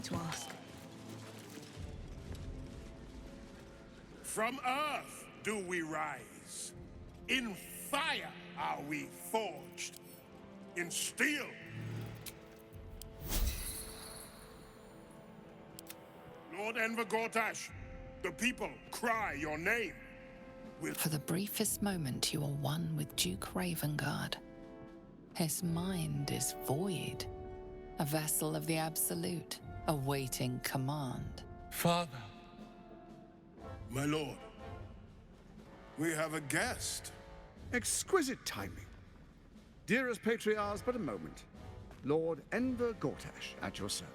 to ask. From earth do we rise. In fire are we forged. In steel. Lord Enver Gortash, the people cry your name. For the briefest moment, you are one with Duke Ravengard. His mind is void, a vessel of the Absolute, awaiting command. Father. My lord, we have a guest. Exquisite timing. Dearest Patriarchs, but a moment. Lord Enver Gortash at your service.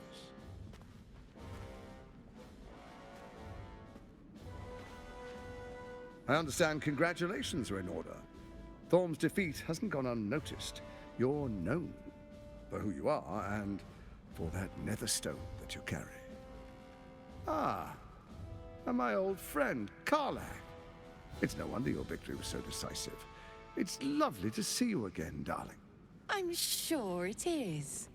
I understand congratulations are in order. Thorm's defeat hasn't gone unnoticed. You're known for who you are and for that nether stone that you carry. Ah, and my old friend, Karlach. It's no wonder your victory was so decisive. It's lovely to see you again, darling. I'm sure it is.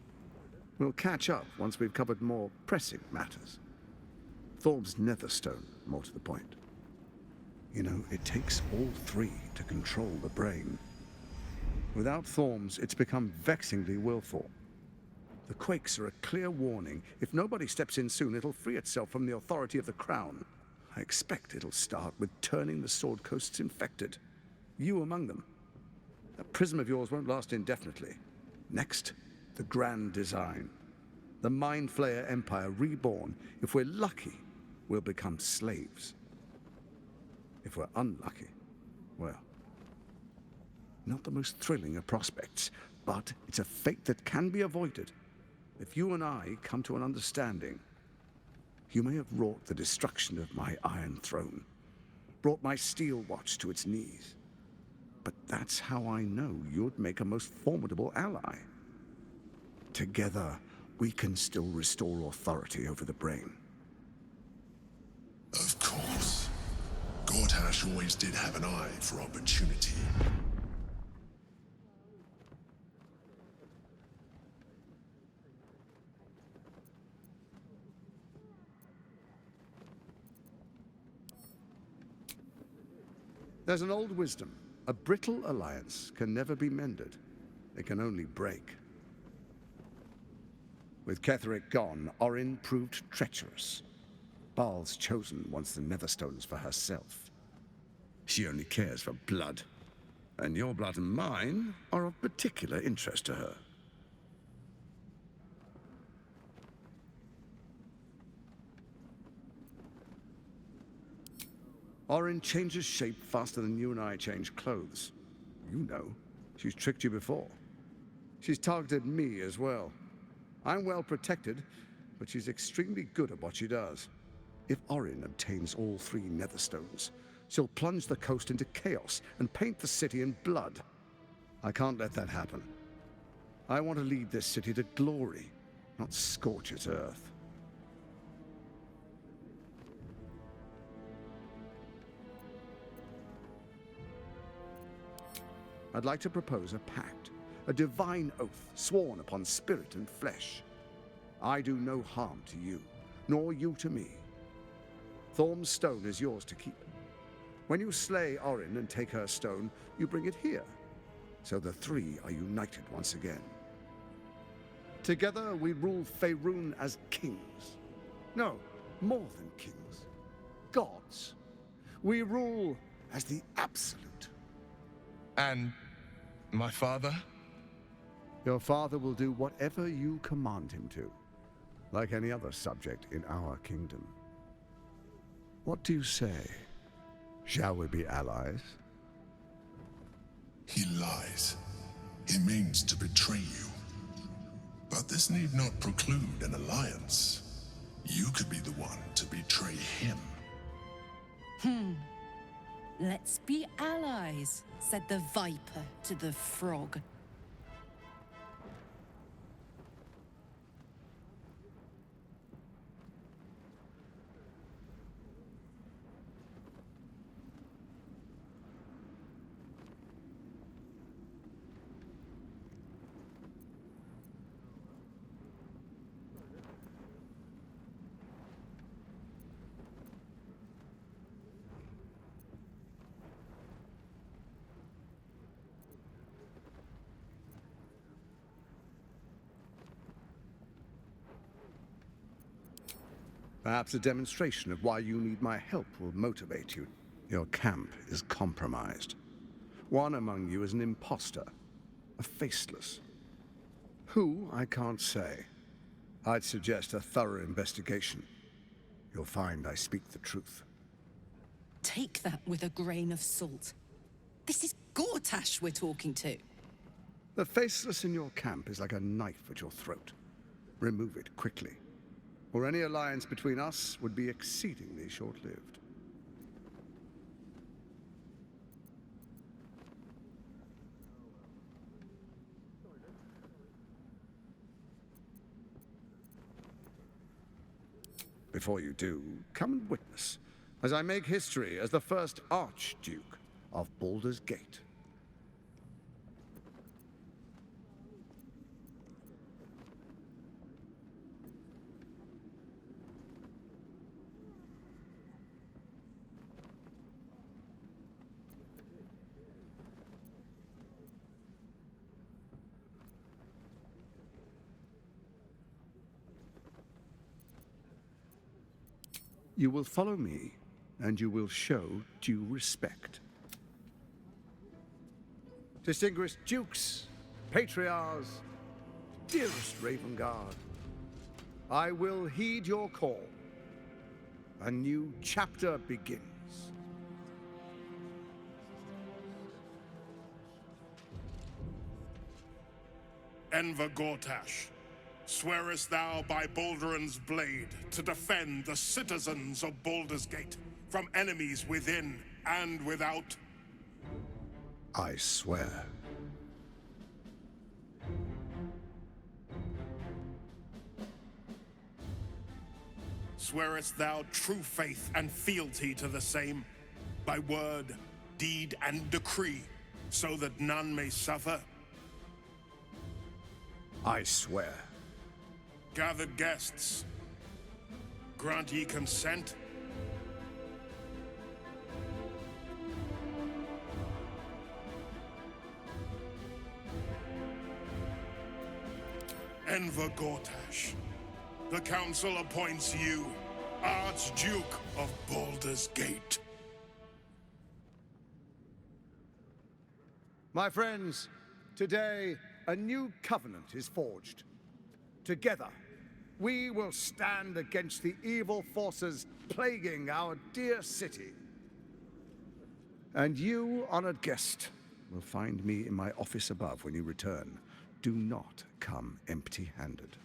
We'll catch up once we've covered more pressing matters. Thorm's netherstone, more to the point. You know, it takes all three to control the brain. Without Thorm's, it's become vexingly willful. The quakes are a clear warning. If nobody steps in soon, it'll free itself from the authority of the crown. I expect it'll start with turning the Sword Coasts infected. You among them. That prism of yours won't last indefinitely. Next, the grand design. The Mind Flayer Empire reborn. If we're lucky, we'll become slaves. If we're unlucky, well, not the most thrilling of prospects, but it's a fate that can be avoided. If you and I come to an understanding, you may have wrought the destruction of my Iron Throne, brought my Steel Watch to its knees. But that's how I know you'd make a most formidable ally. Together, we can still restore authority over the brain. Of course. Gortash always did have an eye for opportunity. There's an old wisdom. A brittle alliance can never be mended. It can only break. With Ketheric gone, Orin proved treacherous. Baal's chosen wants the Netherstones for herself. She only cares for blood. And your blood and mine are of particular interest to her. Orin changes shape faster than you and I change clothes. You know, she's tricked you before. She's targeted me as well. I'm well protected, but she's extremely good at what she does. If Orin obtains all three Netherstones, she'll plunge the coast into chaos and paint the city in blood. I can't let that happen. I want to lead this city to glory, not scorch its earth. I'd like to propose a pact, a divine oath sworn upon spirit and flesh. I do no harm to you, nor you to me. Thorm's stone is yours to keep. When you slay Orin and take her stone, you bring it here, so the three are united once again. Together we rule Faerun as kings. No, more than kings. Gods. We rule as the Absolute. And my father? Your father will do whatever you command him to, like any other subject in our kingdom. What do you say? Shall we be allies? He lies. He means to betray you. But this need not preclude an alliance. You could be the one to betray him. Let's be allies, said the viper to the frog. Perhaps a demonstration of why you need my help will motivate you. Your camp is compromised. One among you is an imposter, a faceless. Who, I can't say. I'd suggest a thorough investigation. You'll find I speak the truth. Take that with a grain of salt. This is Gortash we're talking to. The faceless in your camp is like a knife at your throat. Remove it quickly, or any alliance between us would be exceedingly short-lived. Before you do, come and witness, as I make history as the first Archduke of Baldur's Gate. You will follow me, and you will show due respect. Distinguished dukes, patriarchs, dearest Ravengard, I will heed your call. A new chapter begins. Enver Gortash, swearest thou by Balduran's blade to defend the citizens of Baldur's Gate from enemies within and without? I swear. Swearest thou true faith and fealty to the same, by word, deed, and decree, so that none may suffer? I swear. Gathered guests, grant ye consent? Enver Gortash, the Council appoints you Archduke of Baldur's Gate. My friends, today a new covenant is forged. Together, we will stand against the evil forces plaguing our dear city. And you, honored guest, will find me in my office above when you return. Do not come empty-handed.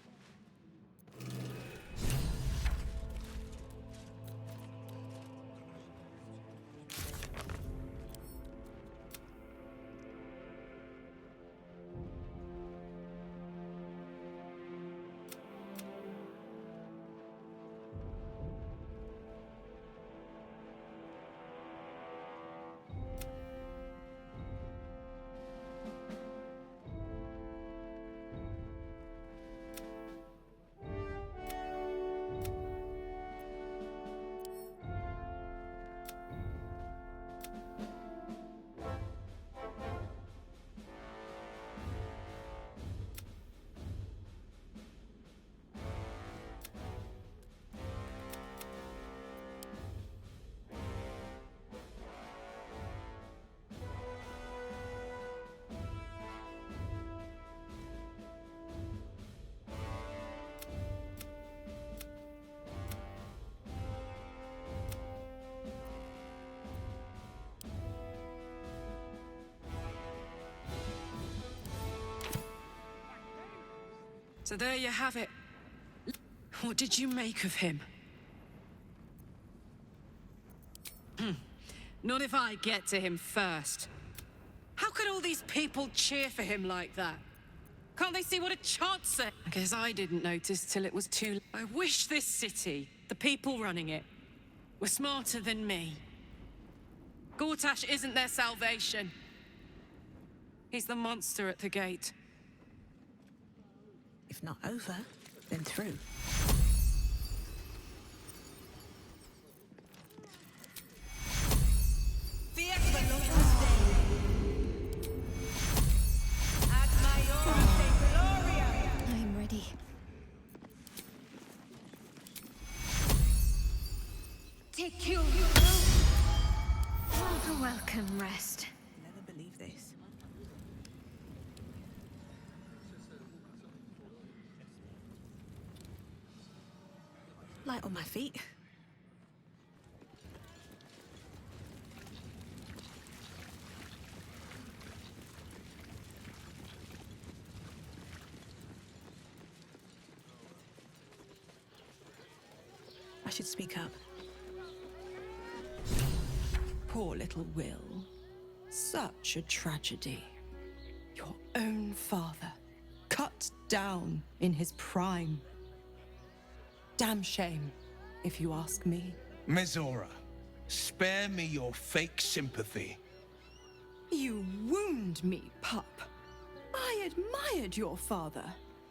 So there you have it. What did you make of him? Not if I get to him first. How could all these people cheer for him like that? Can't they see what a chance it? I guess I didn't notice till it was too late. I wish this city, the people running it, were smarter than me. Gortash isn't their salvation. He's the monster at the gate. If not over, then through. I'm ready. take you. What a welcome rest. Never believe this. Light on my feet. I should speak up. Poor little Will. Such a tragedy. Your own father, cut down in his prime. Damn shame, if you ask me. Mizora, spare me your fake sympathy. You wound me, pup. I admired your father.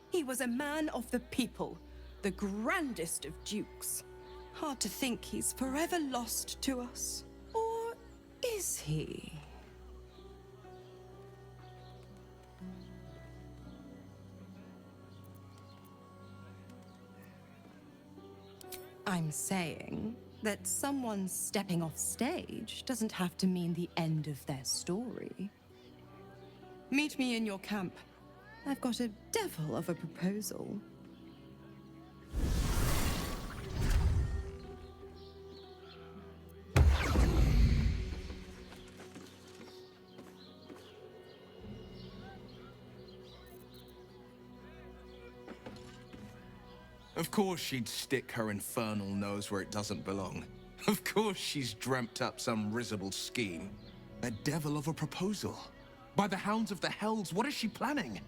He was a man of the people, the grandest of dukes. Hard to think he's forever lost to us. Or is he? I'm saying that someone stepping off stage doesn't have to mean the end of their story. Meet me in your camp. I've got a devil of a proposal. Of course she'd stick her infernal nose where it doesn't belong. Of course she's dreamt up some risible scheme. A devil of a proposal. By the hounds of the hells, what is she planning?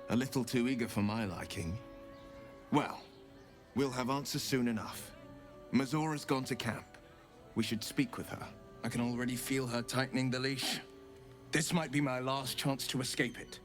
A little too eager for my liking. Well, we'll have answers soon enough. Mizora's gone to camp. We should speak with her. I can already feel her tightening the leash. This might be my last chance to escape it.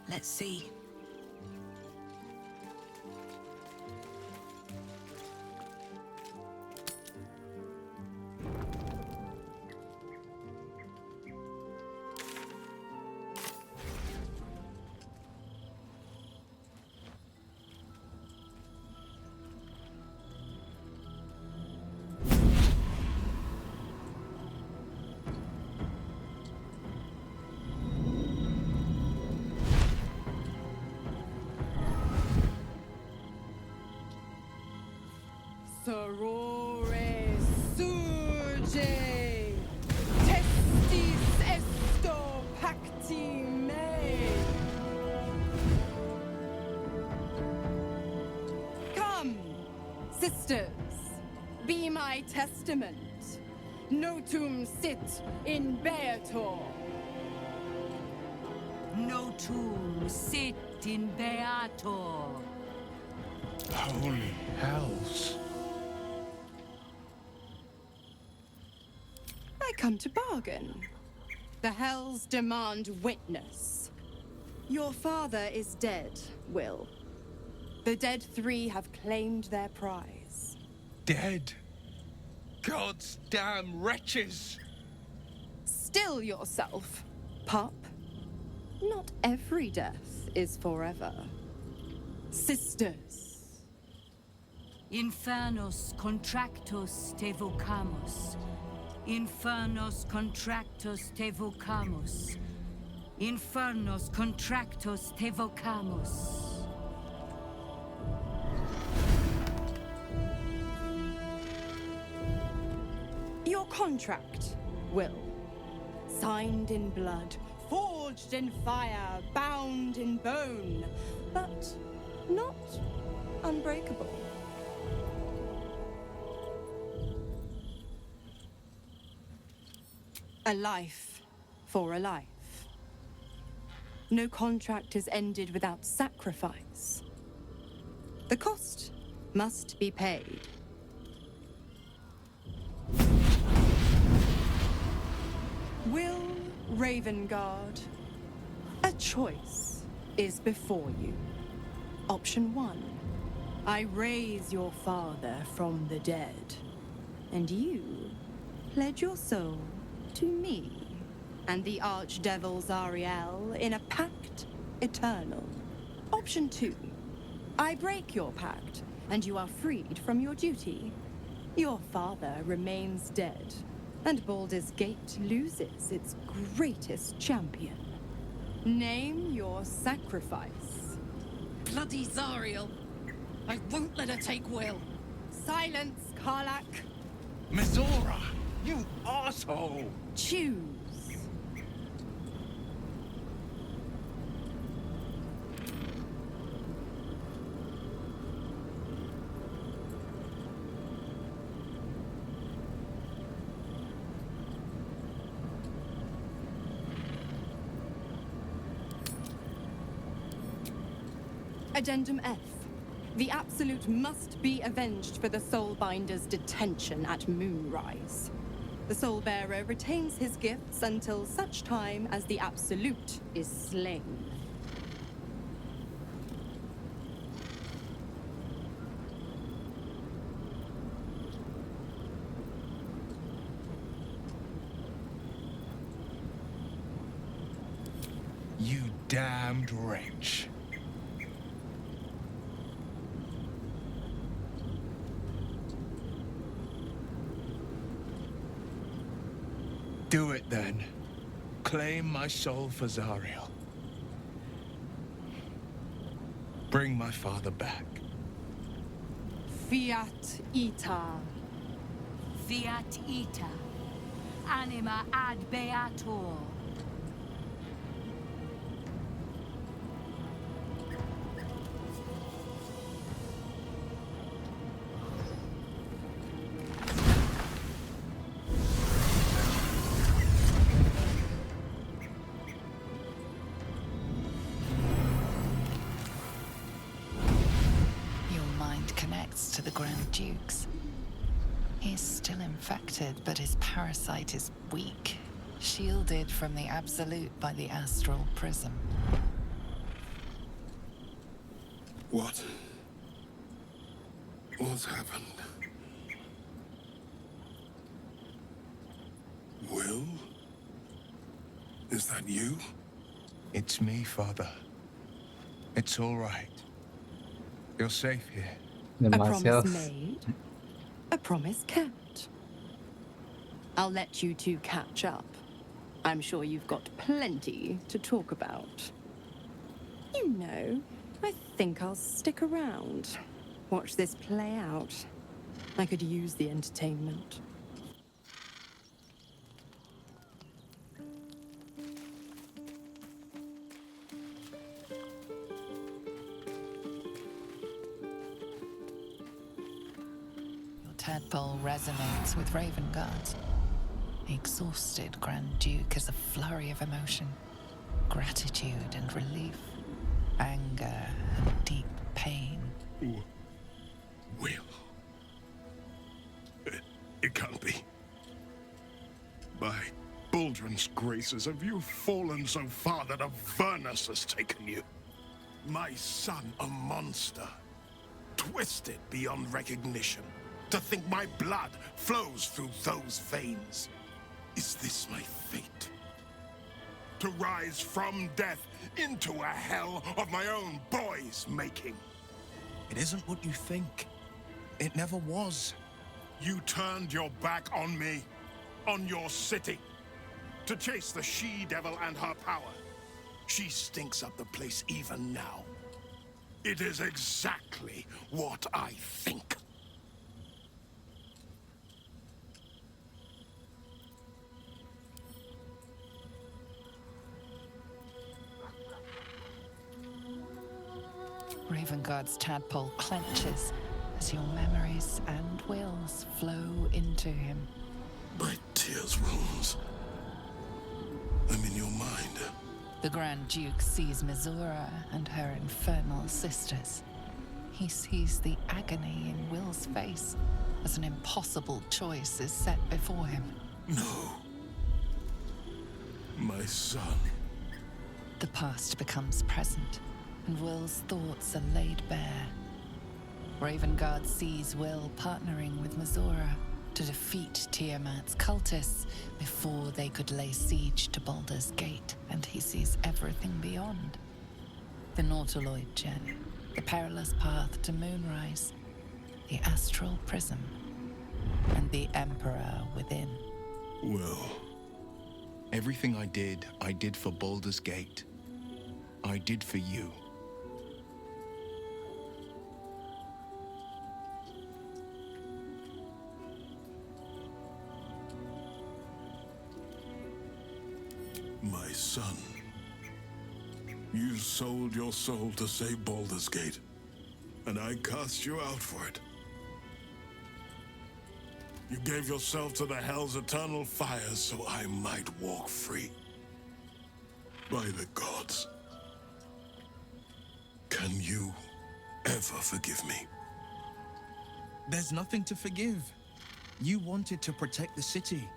Let's see. Sorore surge, testis esto pacti me. Come, sisters, be my testament. Notum sit in beato. Notum sit in beato. Holy hells. I come to bargain. The hells demand witness. Your father is dead, Will. The dead three have claimed their prize. Dead? God's damn wretches! Still yourself, pup. Not every death is forever. Sisters. Infernos contractos te vocamus. Infernos contractos te vocamus. Infernos contractos te vocamus. Your contract, Will. Signed in blood, forged in fire, bound in bone. But not unbreakable. A life for a life. No contract is ended without sacrifice. The cost must be paid. Will Ravengard, a choice is before you. Option 1. I raise your father from the dead, and you pledge your soul to me and the Archdevil Zariel in a pact eternal. Option 2. I break your pact, and you are freed from your duty. Your father remains dead, and Baldur's Gate loses its greatest champion. Name your sacrifice. Bloody Zariel. I won't let her take Will. Silence, Karlak. Mizora! You arsehole! Choose. Addendum F. The Absolute must be avenged for the Soulbinder's detention at Moonrise. The Soulbearer retains his gifts until such time as the Absolute is slain. You damned wretch. Do it then. Claim my soul for Zariel. Bring my father back. Fiat Ita. Fiat ita, anima ad beator. Your mind connects to the Grand Duke's. He's still infected, but his parasite is weak, shielded from the Absolute by the astral prism. What? What's happened? Will? Is that you? It's me, Father. It's all right. You're safe here. A Demasiado. promise made, a promise kept. I'll let you two catch up. I'm sure you've got plenty to talk about. You know, I think I'll stick around. Watch this play out. I could use the entertainment. Your tadpole resonates with Ravengard's. The exhausted Grand Duke is a flurry of emotion. Gratitude and relief. Anger and deep pain. Will. It can't be. By Balduran's graces, have you fallen so far that Avernus has taken you? My son, a monster. Twisted beyond recognition. To think my blood flows through those veins. Is this my fate? To rise from death into a hell of my own boy's making? It isn't what you think. It never was. You turned your back on me, on your city, to chase the she-devil and her power. She stinks up the place even now. It is exactly what I think. Ravengard's tadpole clenches as your memories and wills flow into him. My tears wounds. I'm in your mind. The Grand Duke sees Mizora and her infernal sisters. He sees the agony in Will's face as an impossible choice is set before him. No. My son. The past becomes present, and Will's thoughts are laid bare. Ravengard sees Will partnering with Mizora to defeat Tiamat's cultists before they could lay siege to Baldur's Gate, and he sees everything beyond. The Nautiloid journey, the perilous path to Moonrise, the astral prism, and the Emperor within. Well, Everything I did for Baldur's Gate. I did for you. my son. You sold your soul to save Baldur's Gate, and I cast you out for it. You gave yourself to the Hell's eternal fires so I might walk free. By the gods. Can you ever forgive me? There's nothing to forgive. You wanted to protect the city.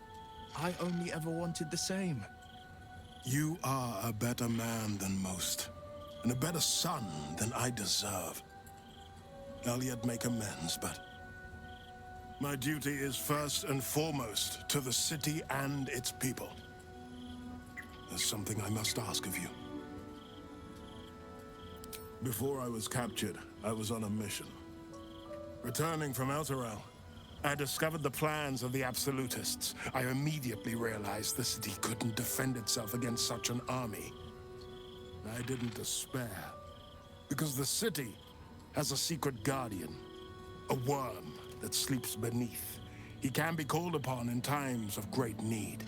I only ever wanted the same. You are a better man than most, and a better son than I deserve. I'll yet make amends, but my duty is first and foremost to the city and its people. There's something I must ask of you. Before I was captured, I was on a mission. Returning from Elturel, I discovered the plans of the Absolutists. I immediately realized the city couldn't defend itself against such an army. I didn't despair, because the city has a secret guardian, a worm that sleeps beneath. He can be called upon in times of great need.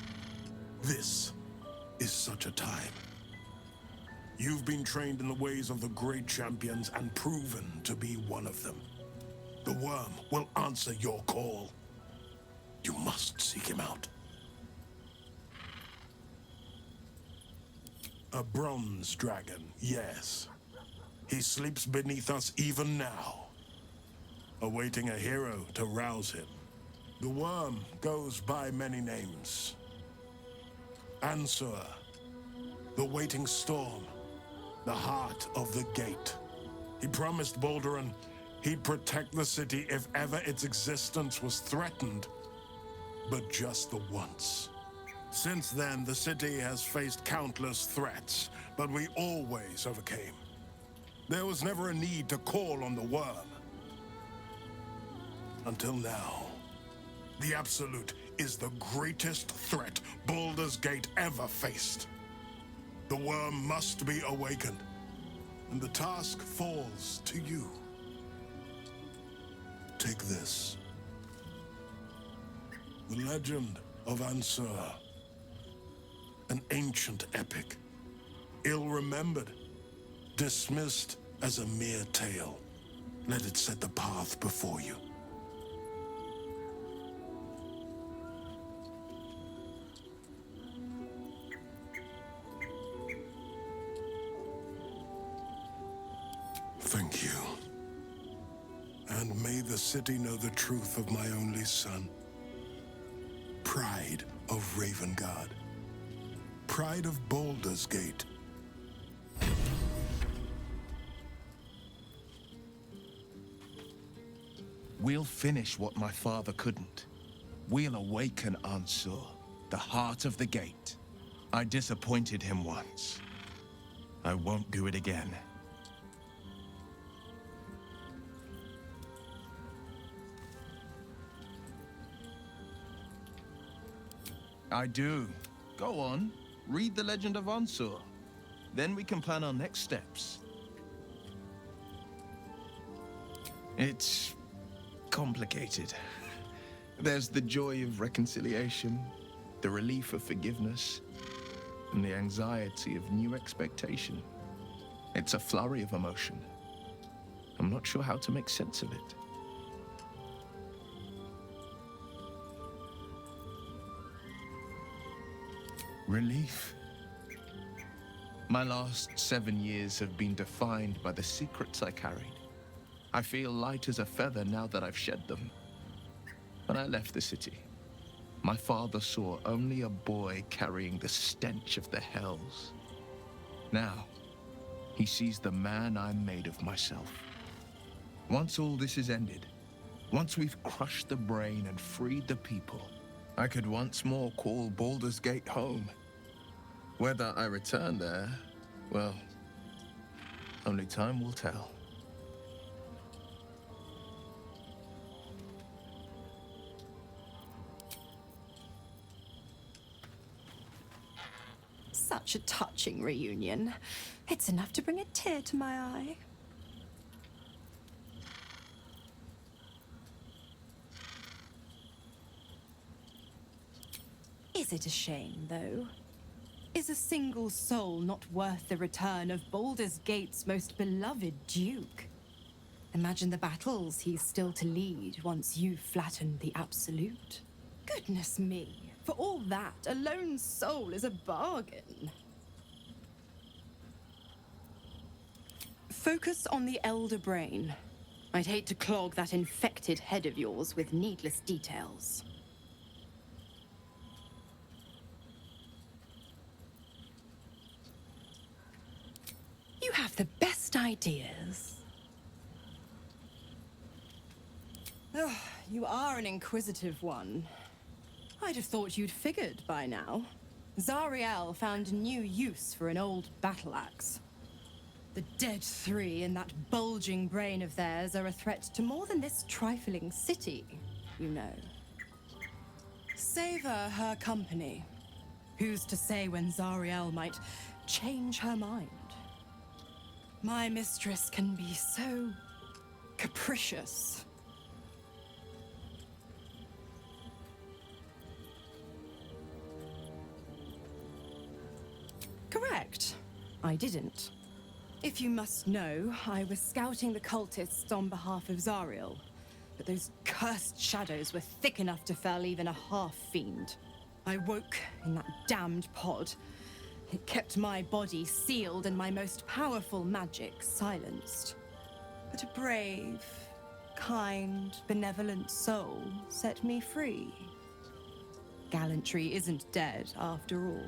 This is such a time. You've been trained in the ways of the great champions and proven to be one of them. The worm will answer your call. You must seek him out. A bronze dragon, yes. He sleeps beneath us even now, awaiting a hero to rouse him. The worm goes by many names. Ansur, the waiting storm, the heart of the gate. He promised Balduran he'd protect the city if ever its existence was threatened, but just the once. Since then, the city has faced countless threats, but we always overcame. There was never a need to call on the worm. Until now. The Absolute is the greatest threat Baldur's Gate ever faced. The worm must be awakened, and the task falls to you. Take this. The legend of Ansur. An ancient epic. Ill-remembered. Dismissed as a mere tale. Let it set the path before you. Thank you. And may the city know the truth of my only son. Pride of Ravengard. Pride of Baldur's Gate. We'll finish what my father couldn't. We'll awaken Ansur, the heart of the gate. I disappointed him once. I won't do it again. I do. Go on. Read the legend of Ansur. Then we can plan our next steps. It's complicated. There's the joy of reconciliation, the relief of forgiveness, and the anxiety of new expectation. It's a flurry of emotion. I'm not sure how to make sense of it. Relief. My last 7 years have been defined by the secrets I carried. I feel light as a feather now that I've shed them. When I left the city, my father saw only a boy carrying the stench of the hells. Now, he sees the man I'm made of myself. Once all this is ended, once we've crushed the brain and freed the people, I could once more call Baldur's Gate home. Whether I return there, well, only time will tell. Such a touching reunion. It's enough to bring a tear to my eye. Is it a shame, though? Is a single soul not worth the return of Baldur's Gate's most beloved Duke? Imagine the battles he's still to lead once you've flattened the Absolute. Goodness me, for all that, a lone soul is a bargain. Focus on the elder brain. I'd hate to clog that infected head of yours with needless details. You have the best ideas. Oh, you are an inquisitive one. I'd have thought you'd figured by now. Zariel found a new use for an old battle axe. The dead three in that bulging brain of theirs are a threat to more than this trifling city, you know. Savor her company. Who's to say when Zariel might change her mind? My mistress can be so capricious. Correct. I didn't. If you must know, I was scouting the cultists on behalf of Zariel, but those cursed shadows were thick enough to fell even a half-fiend. I woke in that damned pod. It kept my body sealed and my most powerful magic silenced. But a brave, kind, benevolent soul set me free. Gallantry isn't dead after all.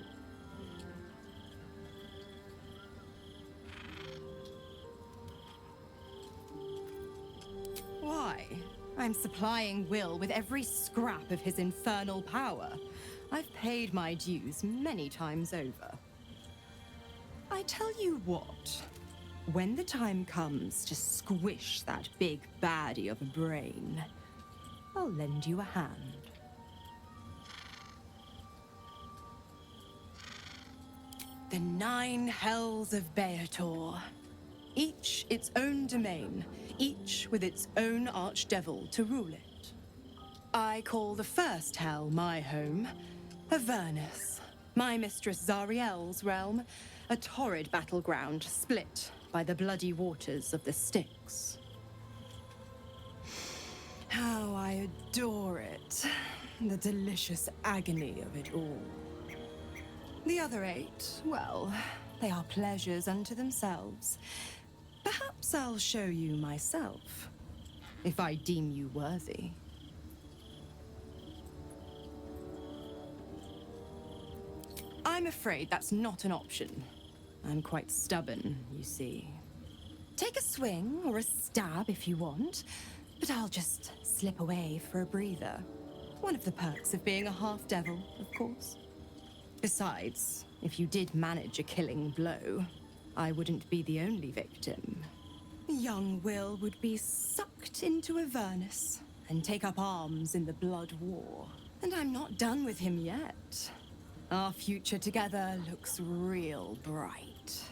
Why? I'm supplying Will with every scrap of his infernal power. I've paid my dues many times over. I tell you what, when the time comes to squish that big baddie of a brain, I'll lend you a hand. The 9 hells of Beator. Each its own domain, each with its own archdevil to rule it. I call the first hell my home, Avernus, my mistress Zariel's realm, a torrid battleground split by the bloody waters of the Styx. How I adore it, the delicious agony of it all. The other 8, well, they are pleasures unto themselves. Perhaps I'll show you myself, if I deem you worthy. I'm afraid that's not an option. I'm quite stubborn, you see. Take a swing or a stab if you want, but I'll just slip away for a breather. One of the perks of being a half-devil, of course. Besides, if you did manage a killing blow, I wouldn't be the only victim. Young Will would be sucked into Avernus and take up arms in the blood war. And I'm not done with him yet. Our future together looks real bright.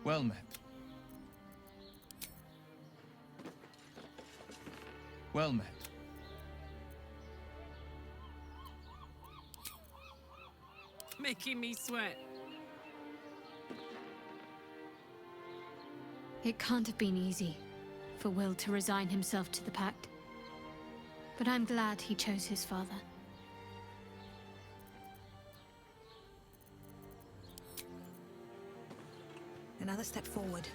Well met. Well met. Making me sweat. It can't have been easy for Will to resign himself to the Pact. But I'm glad he chose his father. Another step forward.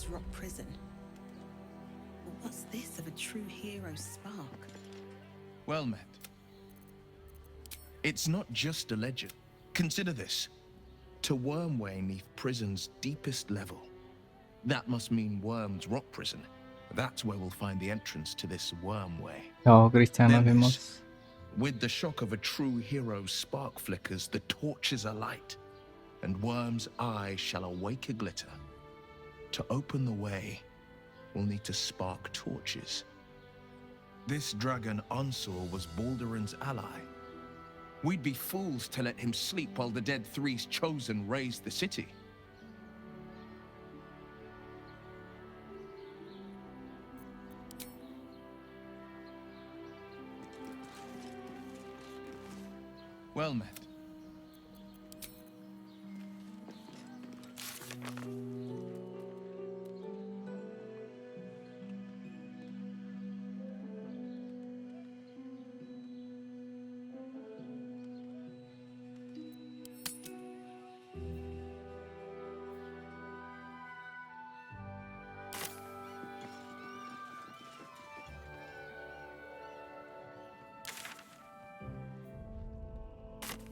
Rock prison. But what's this of a true hero's spark? Well met. It's not just a legend. Consider this. To Wormway 'neath prison's deepest level. That must mean Worm's rock prison. That's where we'll find the entrance to this Wormway. Oh, Cristiano, Then vimos. this. With the shock of a true hero's spark flickers, the torches alight, and Worm's eye shall awake a glitter. To open the way, we'll need to spark torches. This dragon Onsor was Balduran's ally. We'd be fools to let him sleep while the Dead Three's chosen raised the city. Well met.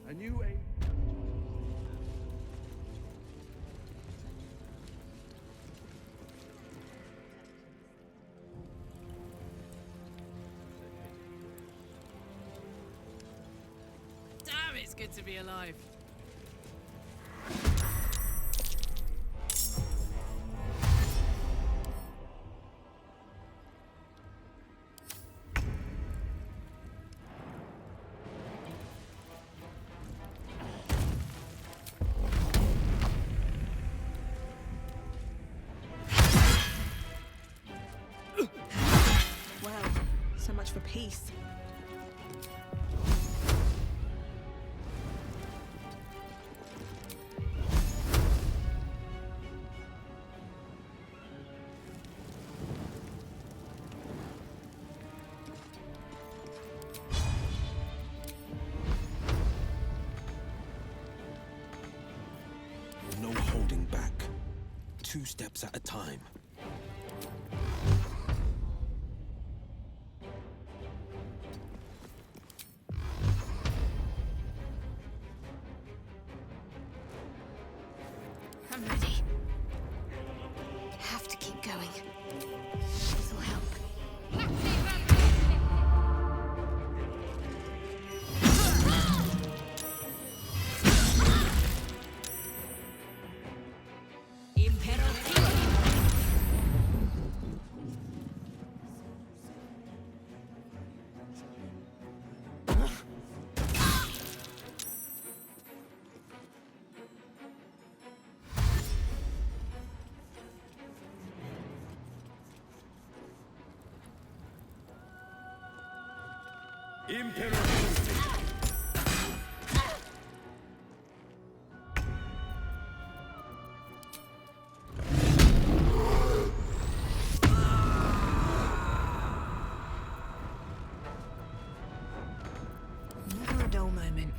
A new age. Damn, it's good to be alive. Well, so much for peace. No holding back. 2 steps at a time. I'm ready. Have to keep going. This will help. Never a dull moment.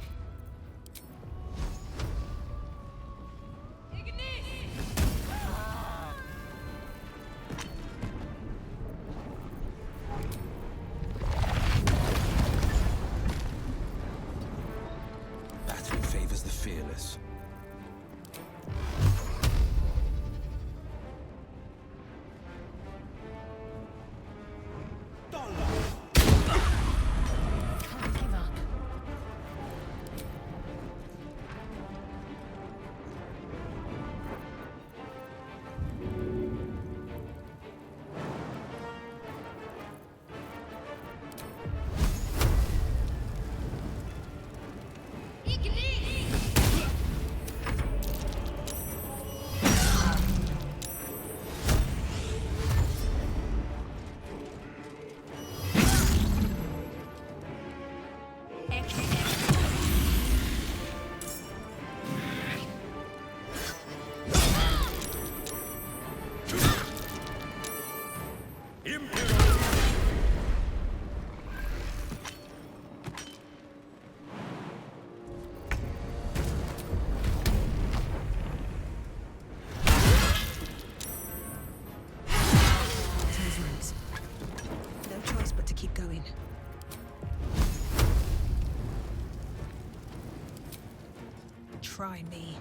by me.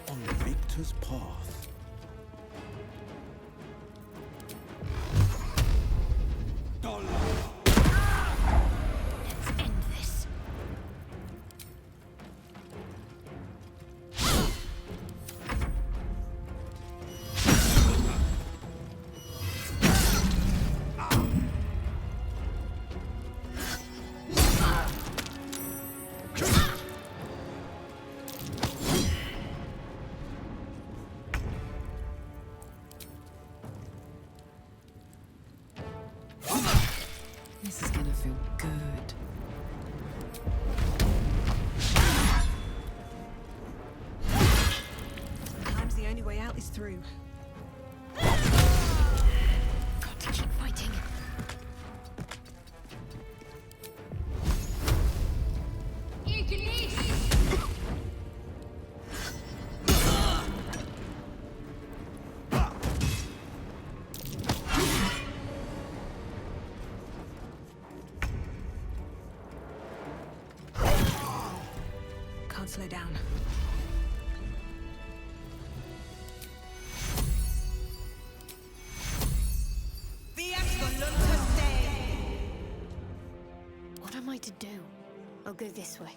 On the victor's path. Let's end this. This is gonna feel good. Sometimes the only way out is through. Got to keep fighting. Can't slow down. What am I to do? I'll go this way.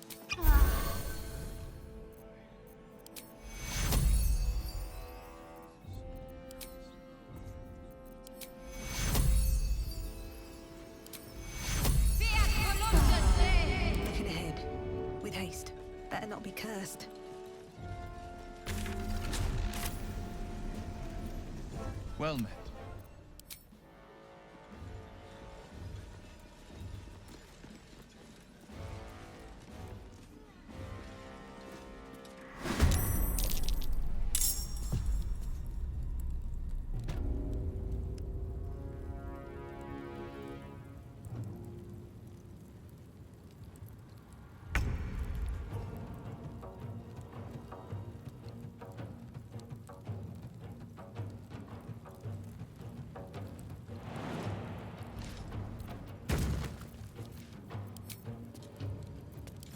Looking ahead. With haste. Better not be cursed. Well met.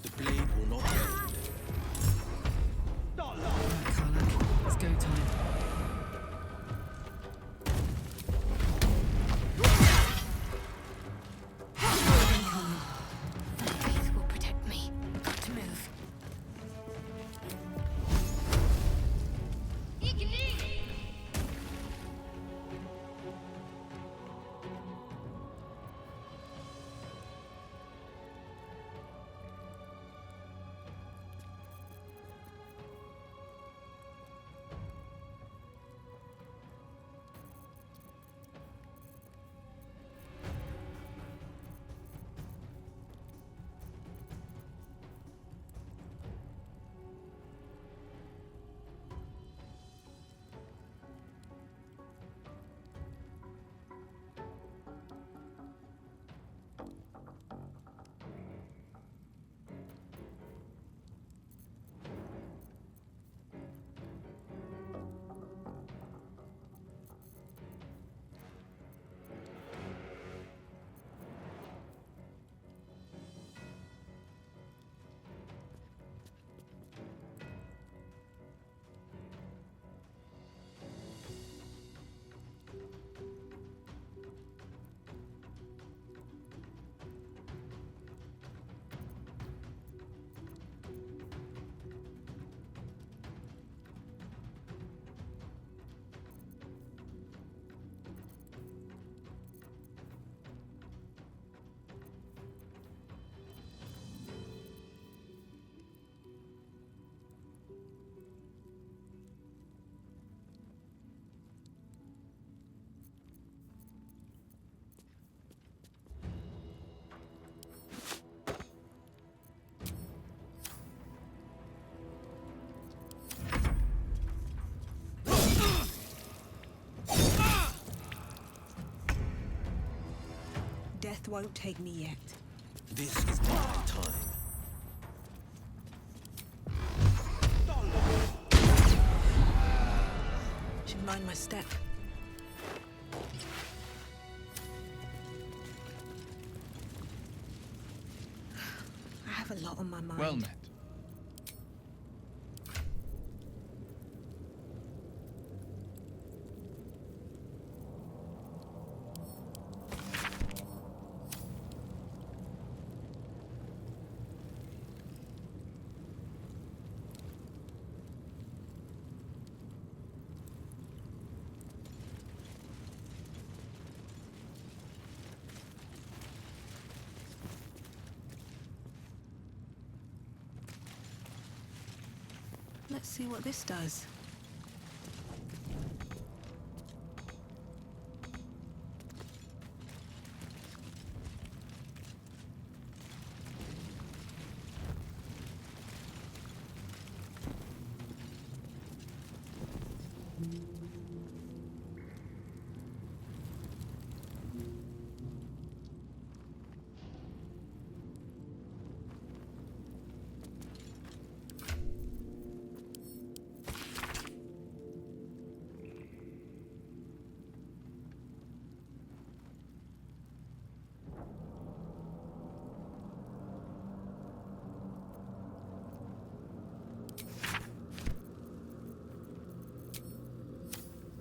The blade will not bend. Right, Karlach. It's go time. The faith will protect me. Got to move. Death won't take me yet. This is my time. Should mind my step. I have a lot on my mind. Well met. Let's see what this does.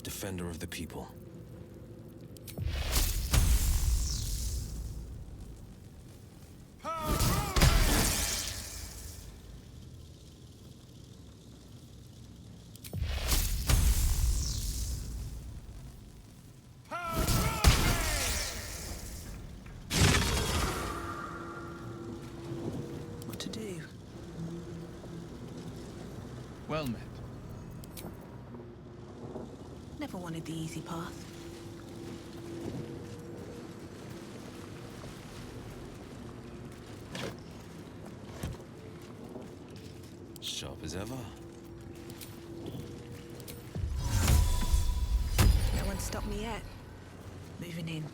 Defender of the people. What to do? Well met. Never wanted the easy path. Sharp as ever. No one stopped me yet. Moving in.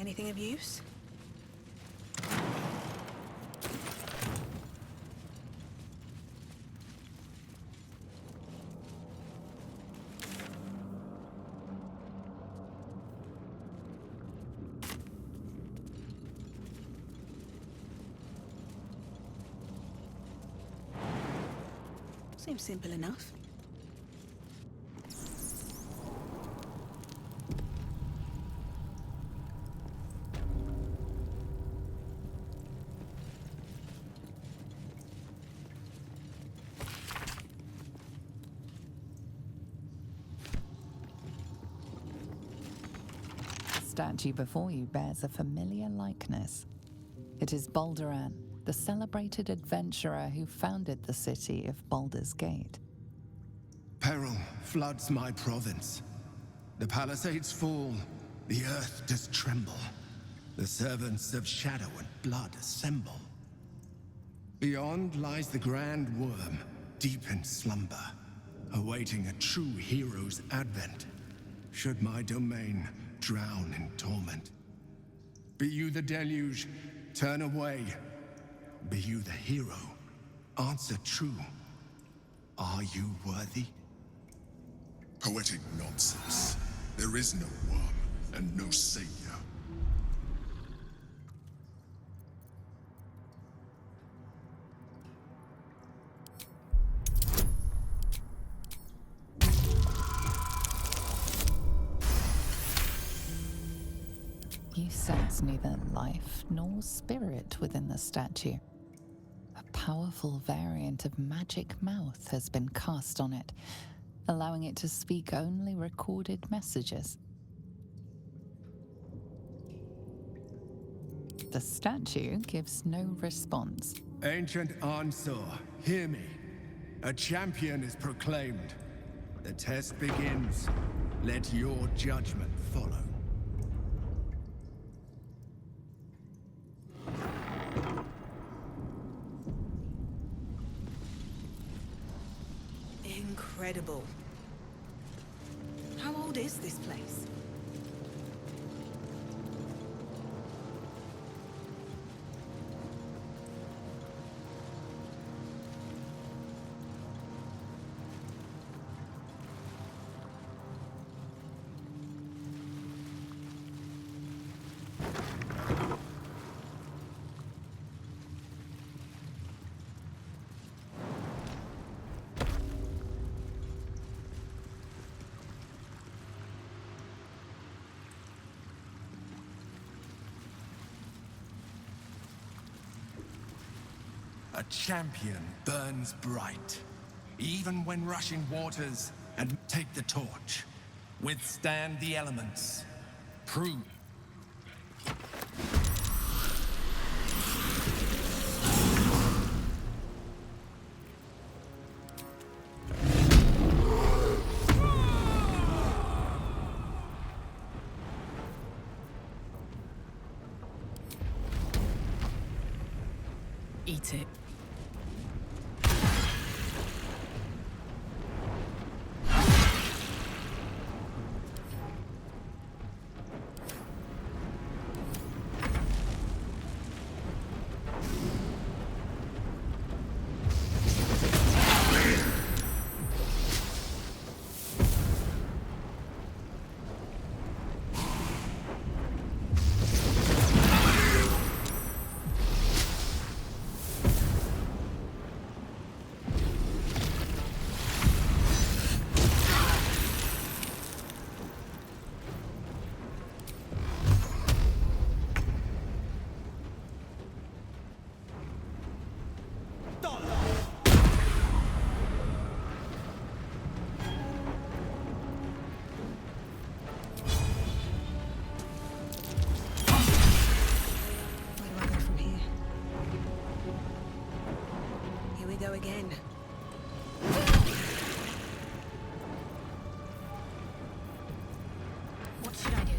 Anything of use? Seems simple enough. The statue before you bears a familiar likeness. It is Balduran, the celebrated adventurer who founded the city of Baldur's Gate. Peril floods my province. The palisades fall, the earth does tremble. The servants of shadow and blood assemble. Beyond lies the grand worm, deep in slumber, awaiting a true hero's advent, should my domain drown in torment. Be you the deluge, turn away. Be you the hero, answer true. Are you worthy? Poetic nonsense. There is no worm and no savior. You sense neither life nor spirit within the statue. A powerful variant of magic mouth has been cast on it, allowing it to speak only recorded messages. The statue gives no response. Ancient Ansar, hear me. A champion is proclaimed. The test begins. Let your judgment follow. Incredible. How old is this place? A champion burns bright, even when rushing waters, and take the torch. Withstand the elements. Prove. Eat it. Go again. What should I do?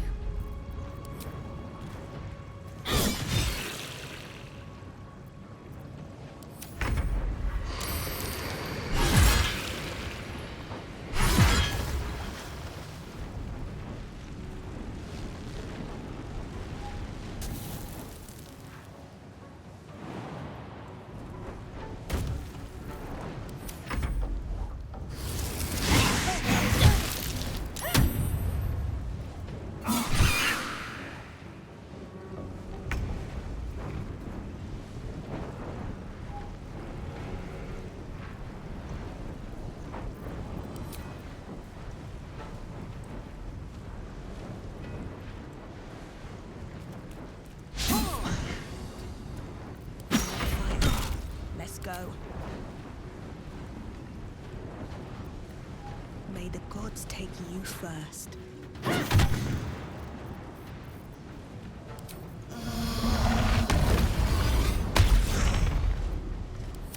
Go. May the gods take you first.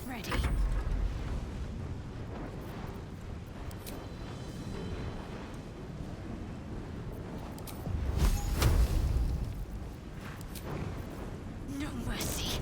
Ready. No mercy.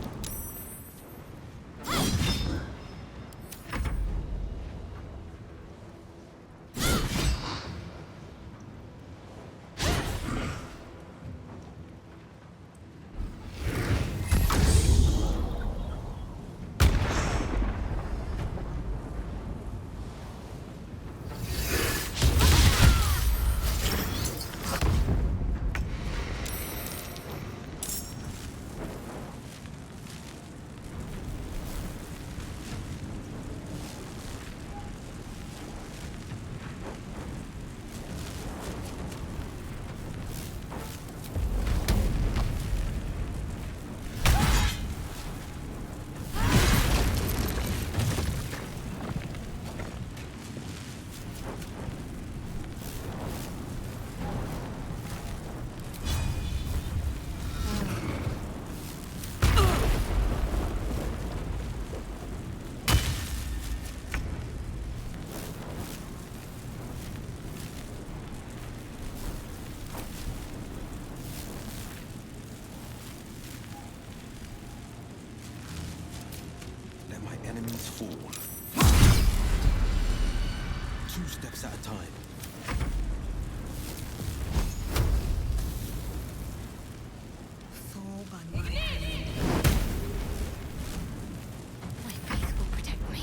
Enemies fall. 2 steps at a time. Fall by my hand. My faith will protect me.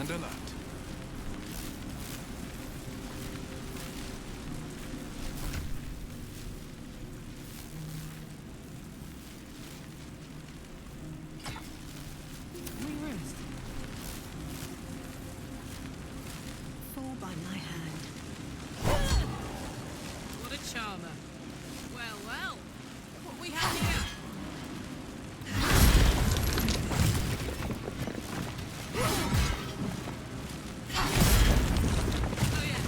and alert. Fall by my hand. What a charmer. Well, well. What we have here? Oh, yeah.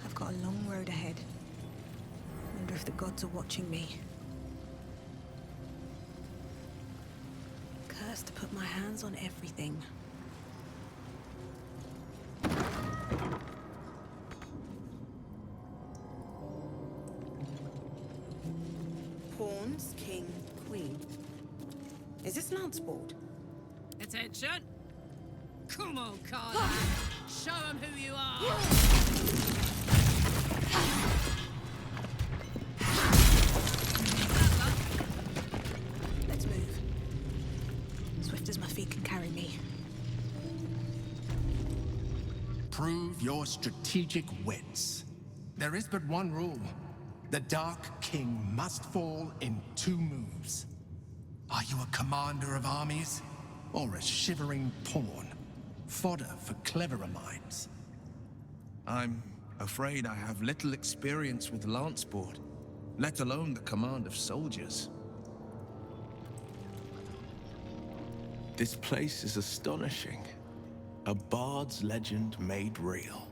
I've got a long road ahead. Wonder if the gods are watching me. Cursed to put my hands on everything. Pawns, king, queen. Is this lance board? Attention! Come on, Carla! Show them who you are! Let's move. Swift as my feet can carry me. Prove your strategic wits. There is but one rule. The Dark King must fall in 2 moves. Are you a commander of armies, or a shivering pawn? Fodder for cleverer minds. I'm afraid I have little experience with lance board, let alone the command of soldiers. This place is astonishing. A bard's legend made real.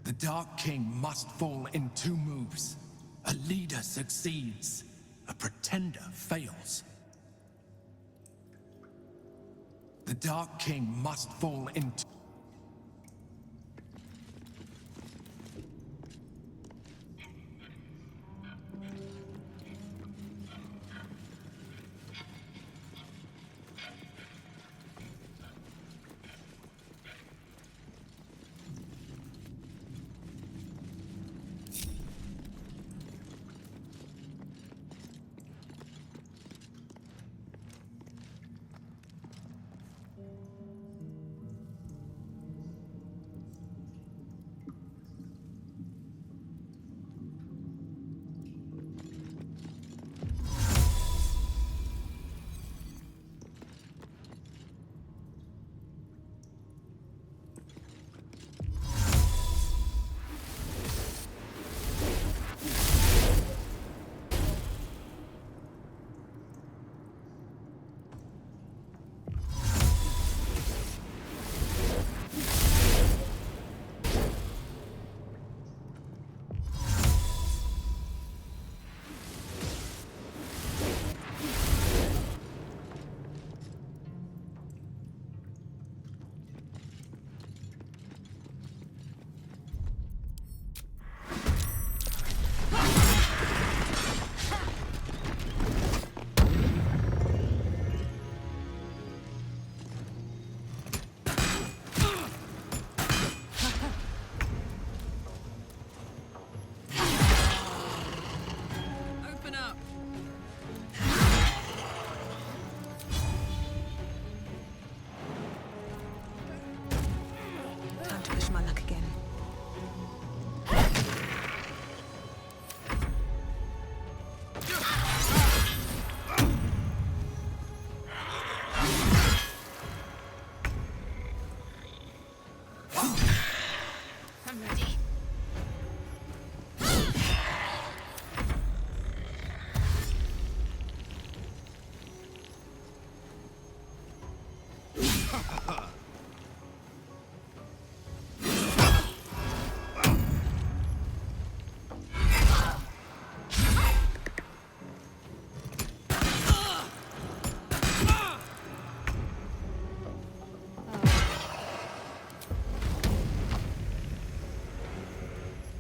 The Dark King must fall in 2 moves. A leader succeeds. A pretender fails. The Dark King must fall in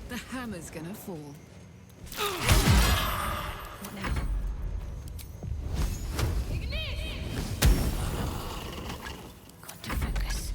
The hammer's gonna fall. What now? Got to focus.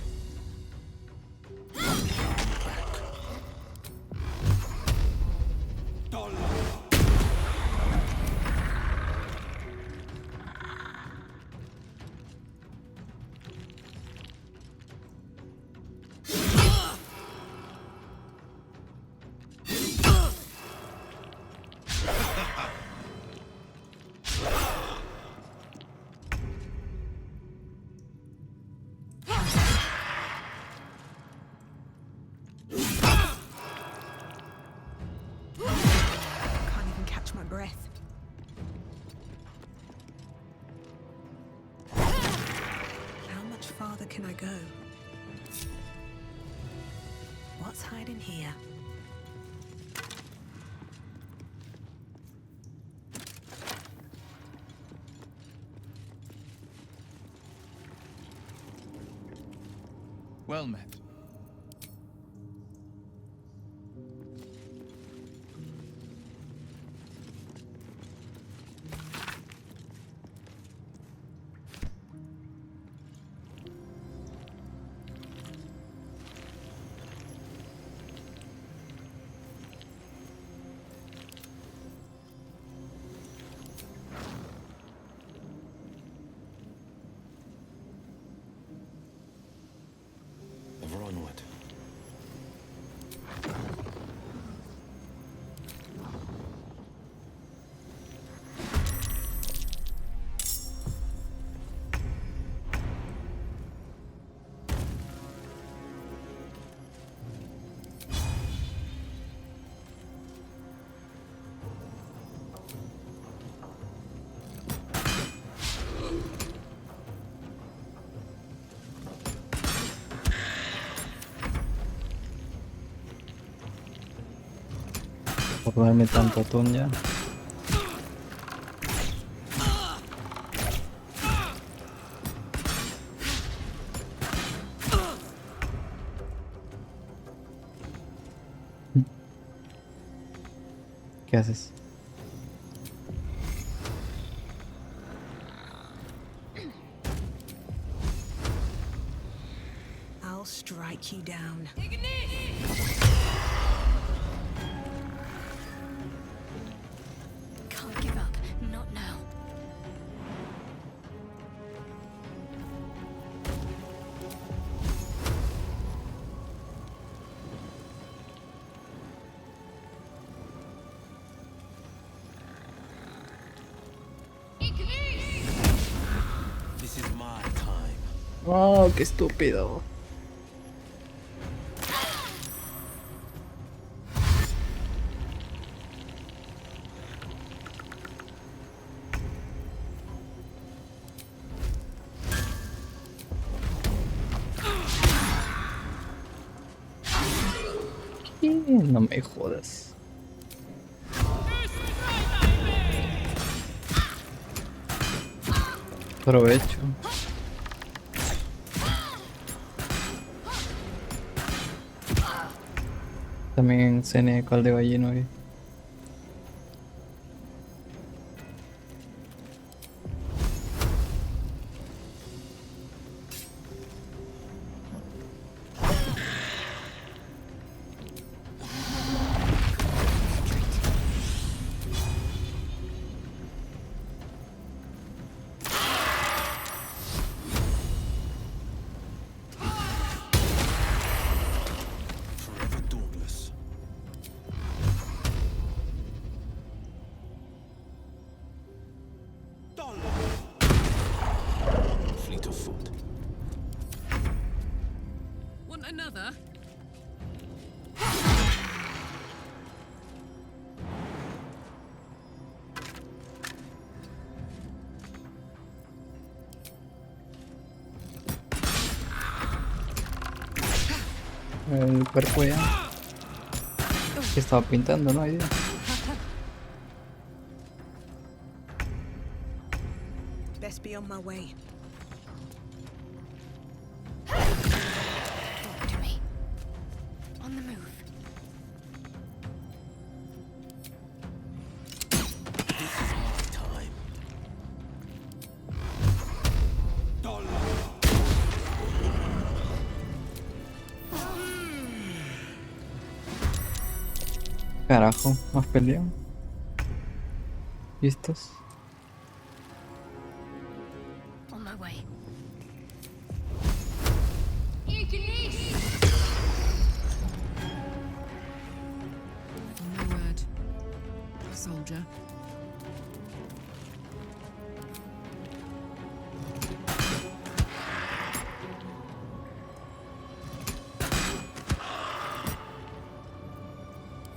go. What's hiding here? Well met. Ever onward. Por darme tanto atún ya. ¿Qué haces? I'll strike you down. Can't give up. Not now. This is my time. Oh, qué estúpido. No me jodas. Provecho. También cené cual de gallina hoy. Forever dauntless. Fleet of foot. Want another? El cuerpo ya. Que estaba pintando, no hay idea. Best be on my way. Talk to me. On the move. This is my time. Carajo, más pelea. ¿Listos? On my way. No word. Soldier.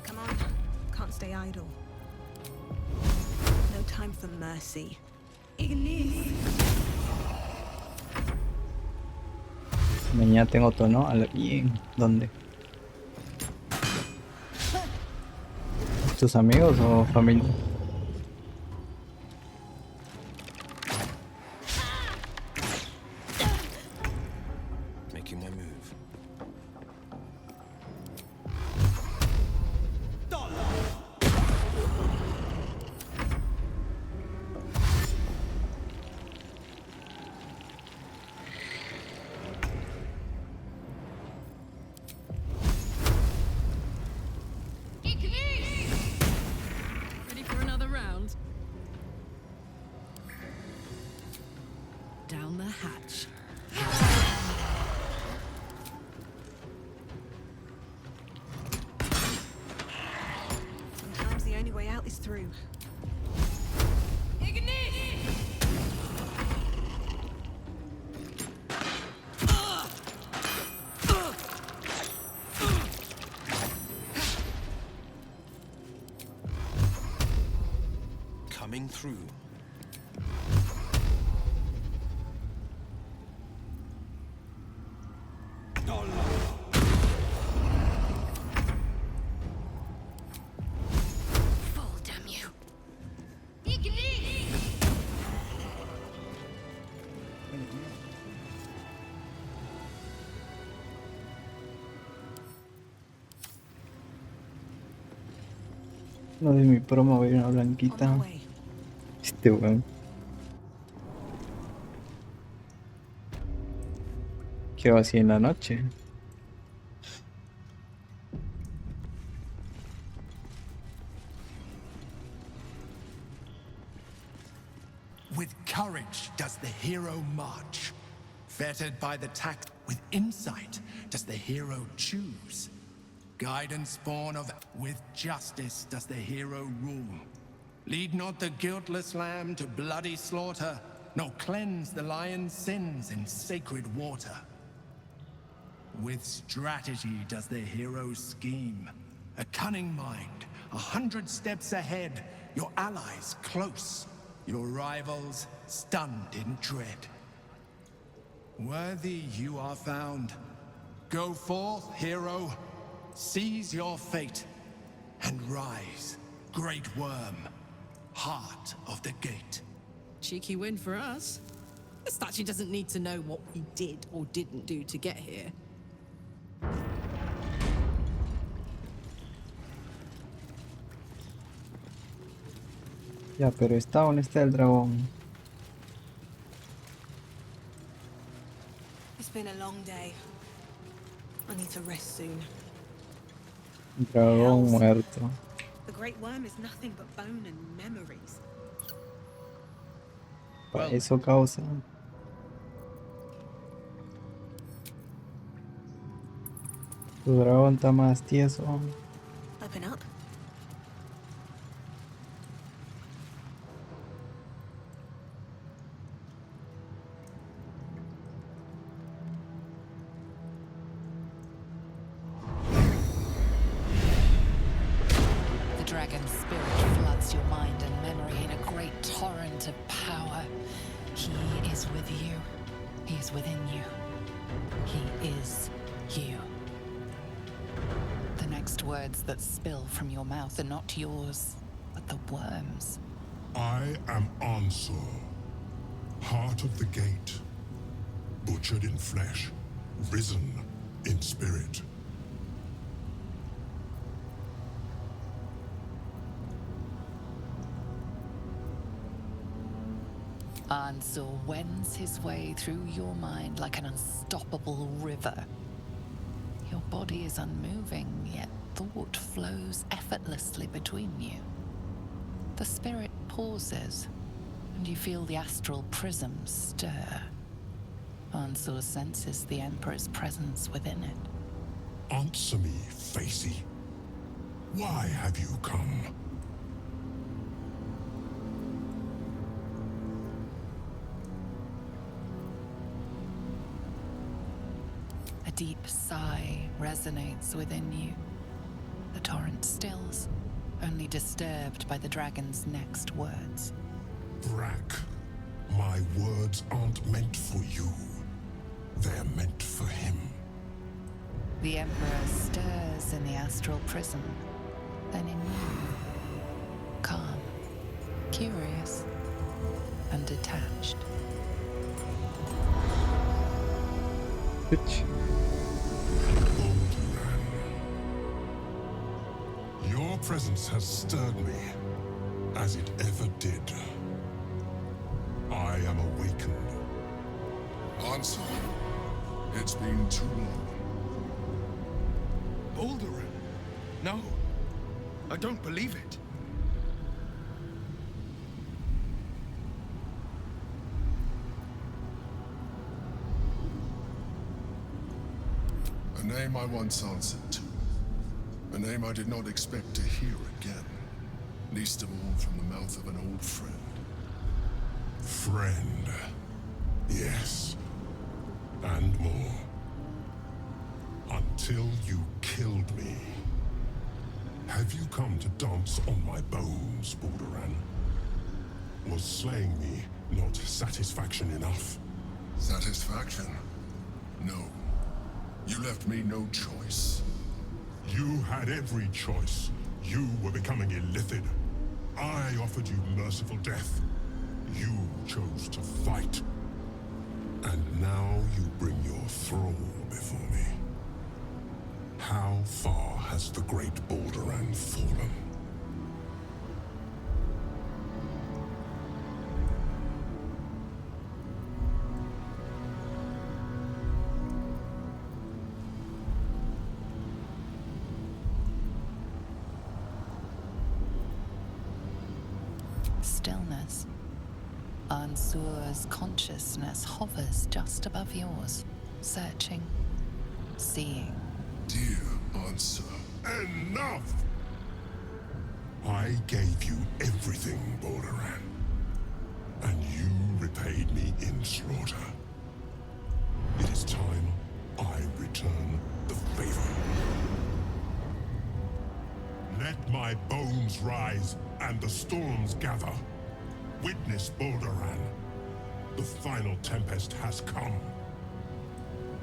Come on, can't stay idle. No time for mercy. Mañana tengo otro, ¿no? A la bien. ¿Dónde? ¿Tus amigos o familia? Making my move. Ready for another round? Down the hatch. Sometimes the only way out is through. Coming through. Fall, damn you. No de mi promo, voy a ir a una blanquita. Este weón. ¿Qué hago así en la noche? With courage does the hero march. Fettered by the tact, with insight does the hero choose. Guidance born of, with justice does the hero rule. Lead not the guiltless lamb to bloody slaughter, nor cleanse the lion's sins in sacred water. With strategy does the hero scheme. A cunning mind, 100 steps ahead, your allies close, your rivals stunned in dread. Worthy you are found. Go forth, hero, seize your fate, and rise, great worm, heart of the gate. Cheeky win for us. The statue doesn't need to know what we did or didn't do to get here. Ya, pero está donde está el dragón. It's been a long day. I need to rest soon. Dragón muerto. The great worm is nothing but bone and memories. Para eso causa. Tu dragón está más tieso. Open up. The dragon's spirit floods your mind and memory in a great torrent of power. He is with you. He is within you. He is you. The next words that spill from your mouth are not yours, but the worm's. I am Ansur, heart of the gate, butchered in flesh, risen in spirit. Ansur wends his way through your mind like an unstoppable river. Your body is unmoving, yet thought flows effortlessly between you. The spirit pauses, and you feel the astral prism stir. Ansur senses the Emperor's presence within it. Answer me, Facey. Why have you come? A deep sigh resonates within you. The torrent stills, only disturbed by the dragon's next words. Brack, my words aren't meant for you. They're meant for him. The Emperor stirs in the astral prison, then in you. Calm, curious, and detached. Balduran. Your presence has stirred me, as it ever did. I am awakened. Answer. It's been too long. Balduran? No. I don't believe it. A name I once answered to. A name I did not expect to hear again. Least of all from the mouth of an old friend. Friend. Yes. And more. Until you killed me. Have you come to dance on my bones, Balduran? Was slaying me not satisfaction enough? Satisfaction? No. You left me no choice. You had every choice. You were becoming illithid. I offered you merciful death. You chose to fight. And now you bring your thrall before me. How far has the great Balduran fallen? Stillness. Ansur's consciousness hovers just above yours, searching, seeing. Dear Ansur. Enough! I gave you everything, Balduran. And you repaid me in slaughter. It is time I return the favor. Let my bones rise and the storms gather. Witness, Balduran. The final tempest has come.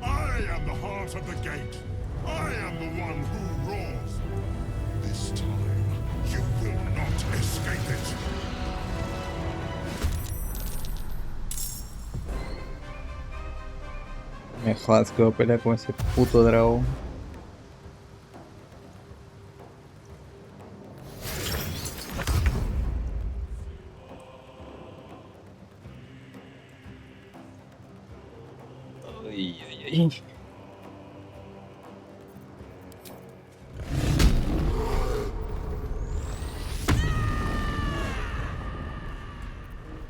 I am the heart of the gate. I am the one who roars. This time, you will not escape it. Me jodas que voy a pelear con ese puto dragón. Ay, ay, ay.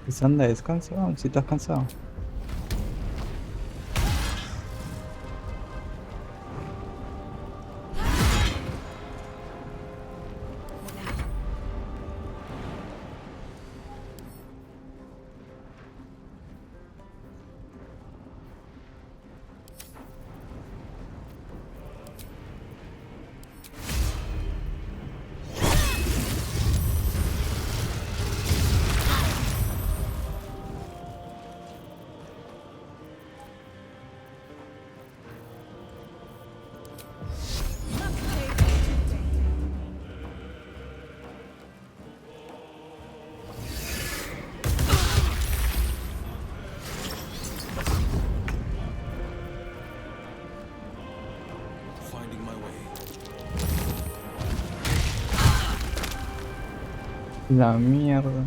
Pues anda, descansa, si estás cansado. La mierda.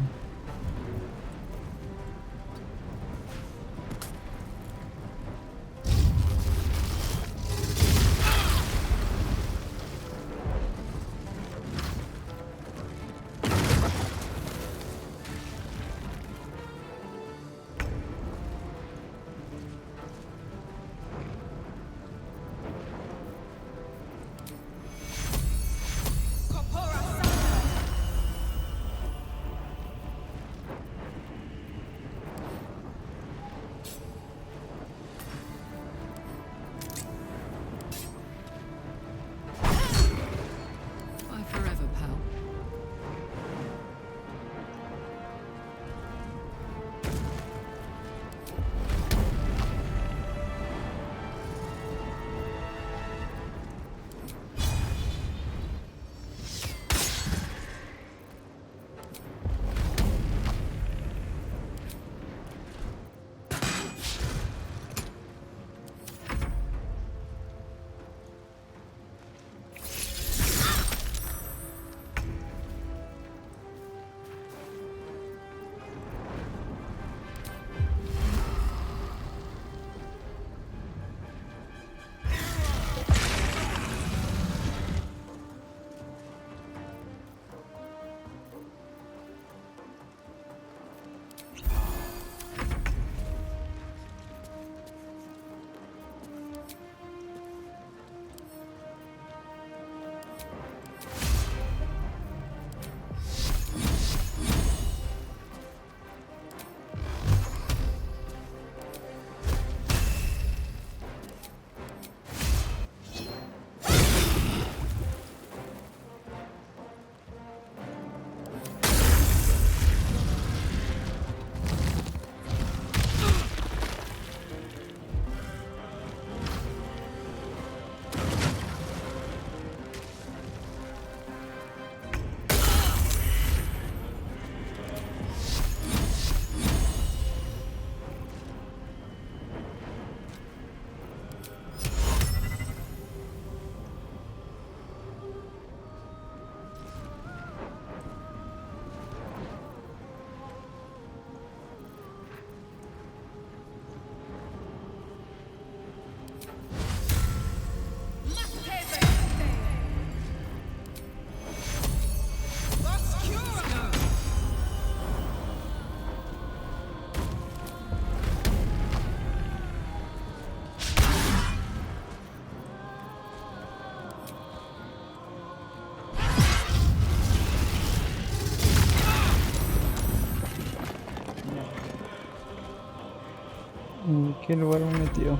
qué lugar me he metido.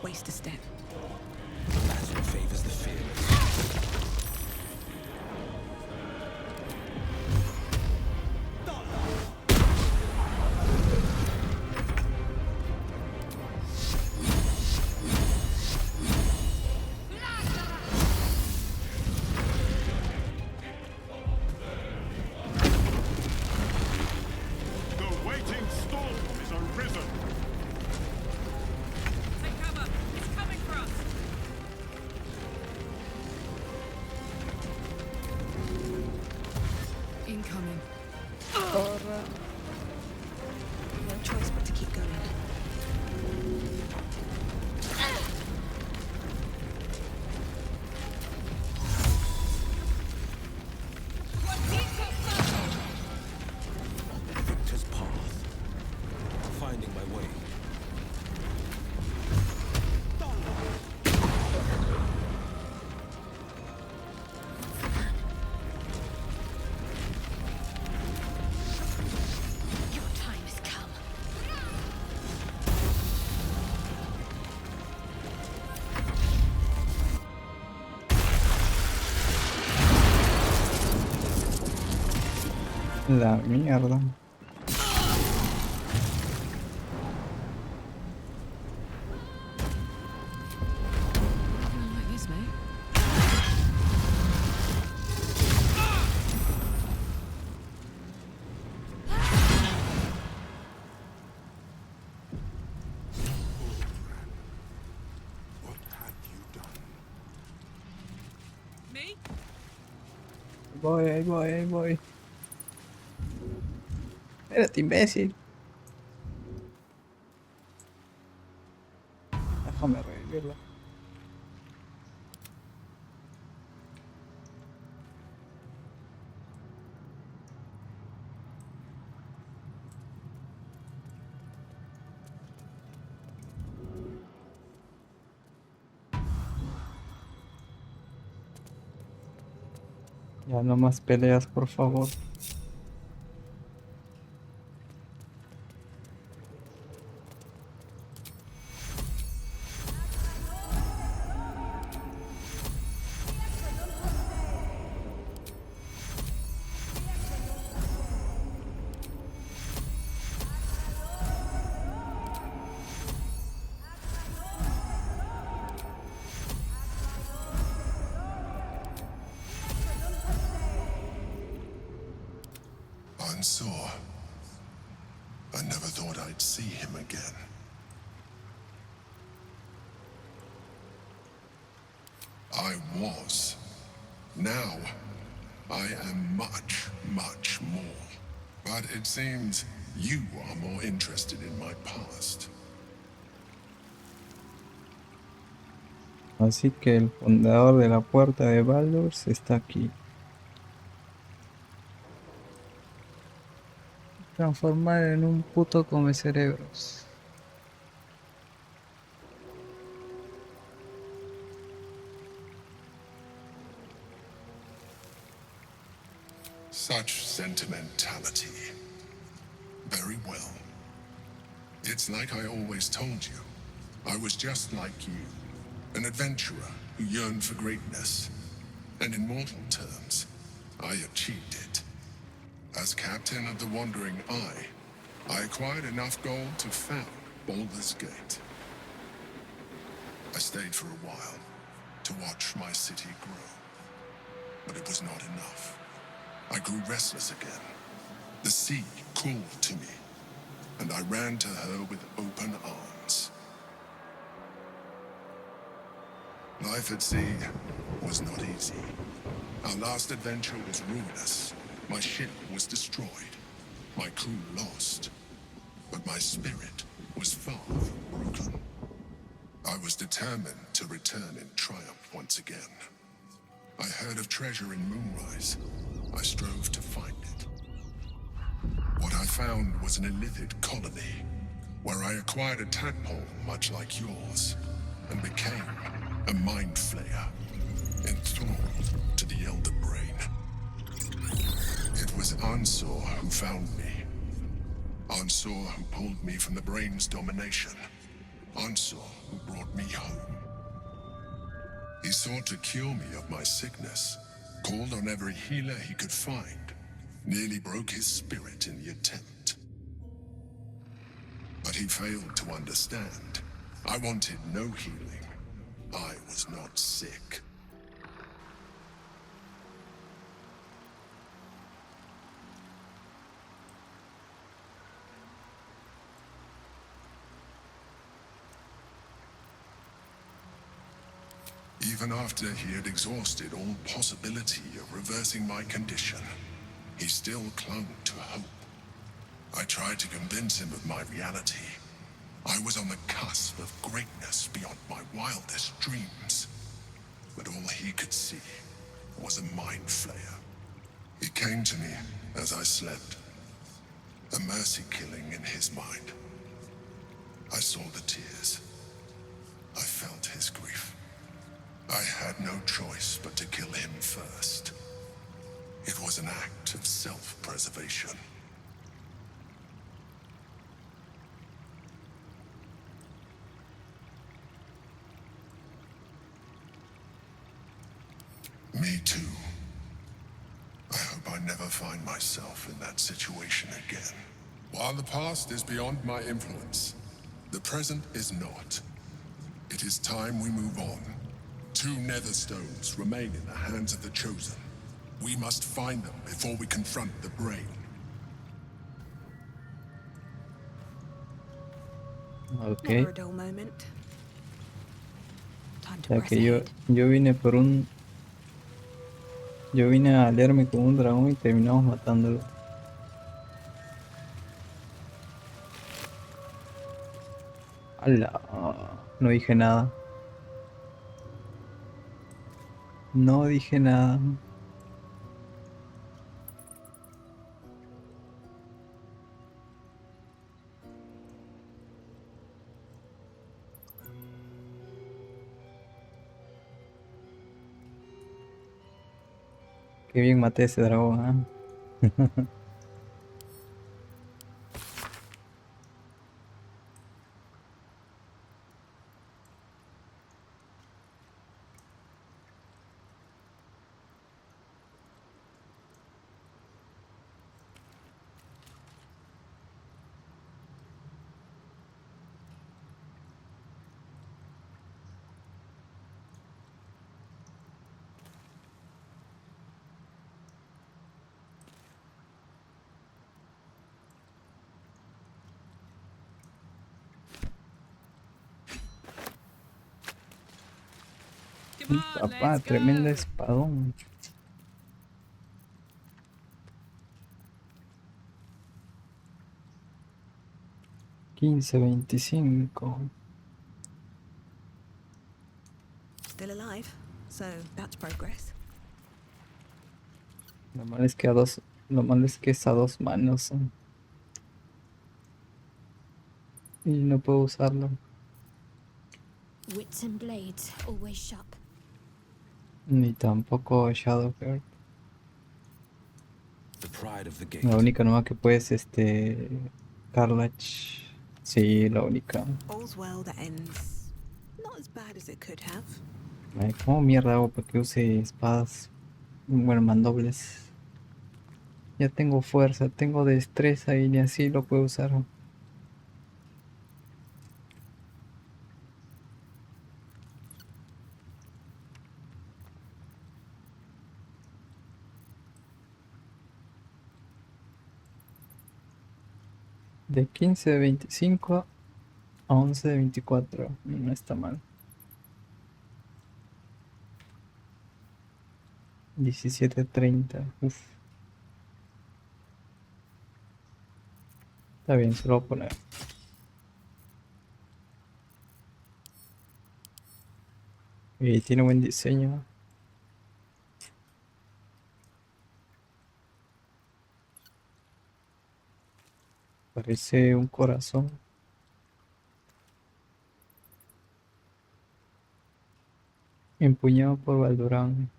Waste a step. Battle favors the fearless. The waiting storm is arisen. Take cover! It's coming from La mierda. Like this, mate. What had you done? Me? Ahí voy. Espérate, imbécil. Déjame revivirlo. Ya no más peleas, por favor. Mizora. I never thought I'd see him again. I was. Now, I am much, much more. But it seems you are more interested in my past. Así que el fundador de la puerta de Baldur está aquí. Transformar en un puto come cerebros. Such sentimentality. Very well. It's like I always told you. I was just like you. An adventurer who yearned for greatness. And in mortal terms, I achieved it. As captain of the Wandering Eye, I acquired enough gold to found Baldur's Gate. I stayed for a while to watch my city grow. But it was not enough. I grew restless again. The sea called to me, and I ran to her with open arms. Life at sea was not easy. Our last adventure was ruinous. My ship was destroyed. My crew lost. But my spirit was far from broken. I was determined to return in triumph once again. I heard of treasure in Moonrise. I strove to find it. What I found was an illithid colony, where I acquired a tadpole much like yours, and became a mind flayer, enthralled to the Elder Brain. It was Ansor who found me. Ansor who pulled me from the Brain's domination. Ansor who brought me home. He sought to cure me of my sickness, called on every healer he could find, nearly broke his spirit in the attempt. But he failed to understand. I wanted no healing. I was not sick. Even after he had exhausted all possibility of reversing my condition, he still clung to hope. I tried to convince him of my reality. I was on the cusp of greatness beyond my wildest dreams. But all he could see was a mind flayer. He came to me as I slept, a mercy killing in his mind. I saw the tears. I felt his grief. I had no choice but to kill him first. It was an act of self-preservation. Me too. I hope I never find myself in that situation again. While the past is beyond my influence, the present is not. It is time we move on. 2 nether stones remain in the hands of the Chosen. We must find them before we confront the brain. Okay. Never a dull moment. Time O to sea press que ahead. yo vine por un... Yo vine a aliarme con un dragón y terminamos matándolo. ¡Hala! No dije nada. No dije nada. Qué bien maté a ese dragón, ¿eh? Come on, Papá, let's tremendo go. espadón. $15.25. Still alive, so that's progress. Lo malo es que lo malo es que es a 2 manos, ¿eh? Y no puedo usarlo. Wits and blades always sharp. Ni tampoco Shadowheart. The pride of the gate. La única nueva que puedes, Carlach. Sí, la única. All's well that ends not as bad as it could have. Ay, ¿cómo mierda hago para que use espadas? Bueno, mandobles. Ya tengo fuerza, tengo destreza y ni así lo puedo usar. De 15 de 25 a 11 de 24. No está mal. 17:30. Uf. Está bien, se lo voy a poner. Y tiene buen diseño. Parece un corazón. Empuñado por Balduran,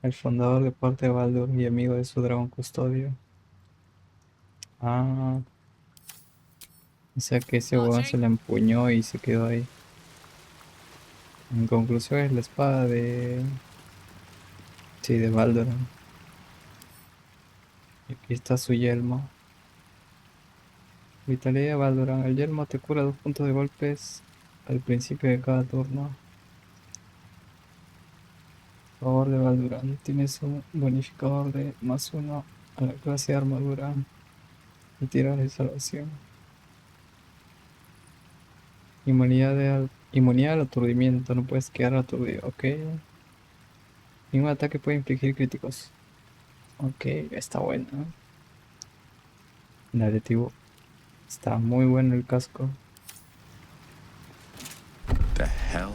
el fundador de Parte de Baldur y amigo de su dragón custodio. Ah, o sea que ese huevón se le empuñó y se quedó ahí. En conclusión es la espada de... Sí, de Balduran. Y aquí está su yelmo. Vitalidad de Balduran. El yelmo te cura 2 puntos de golpes al principio de cada turno. Favor de Balduran. Tienes un bonificador de +1 a la clase de armadura y tiras de salvación. Inmunidad al aturdimiento. No puedes quedar aturdido. Ok. Ningún ataque puede infligir críticos. Ok, está bueno. Narrativo. Está muy bueno el casco. The helm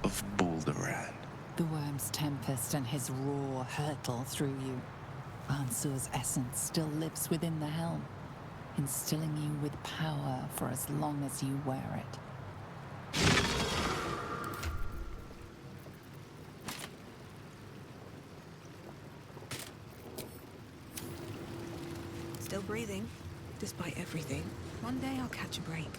of Balduran. The worm's tempest and his roar hurtle through you. Ansur's essence still lives within the helm, instilling you with power for as long as you wear it. Still breathing, despite everything. One day I'll catch a break.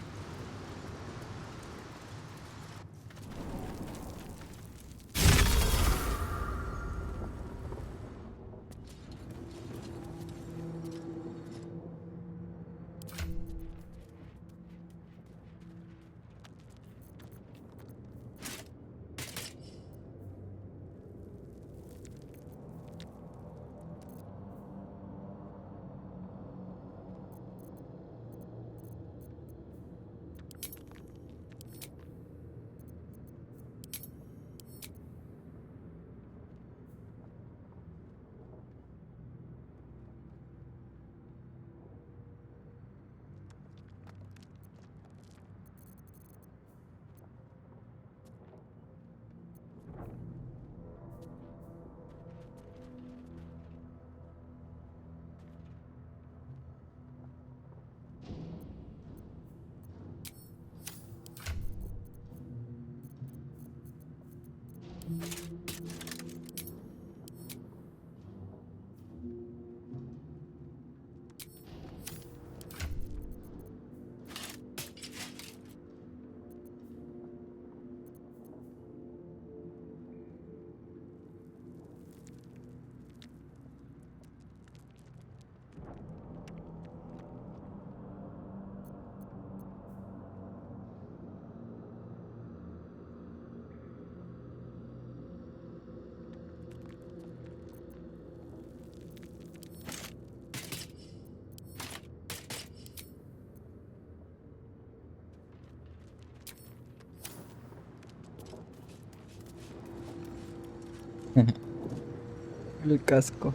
El casco.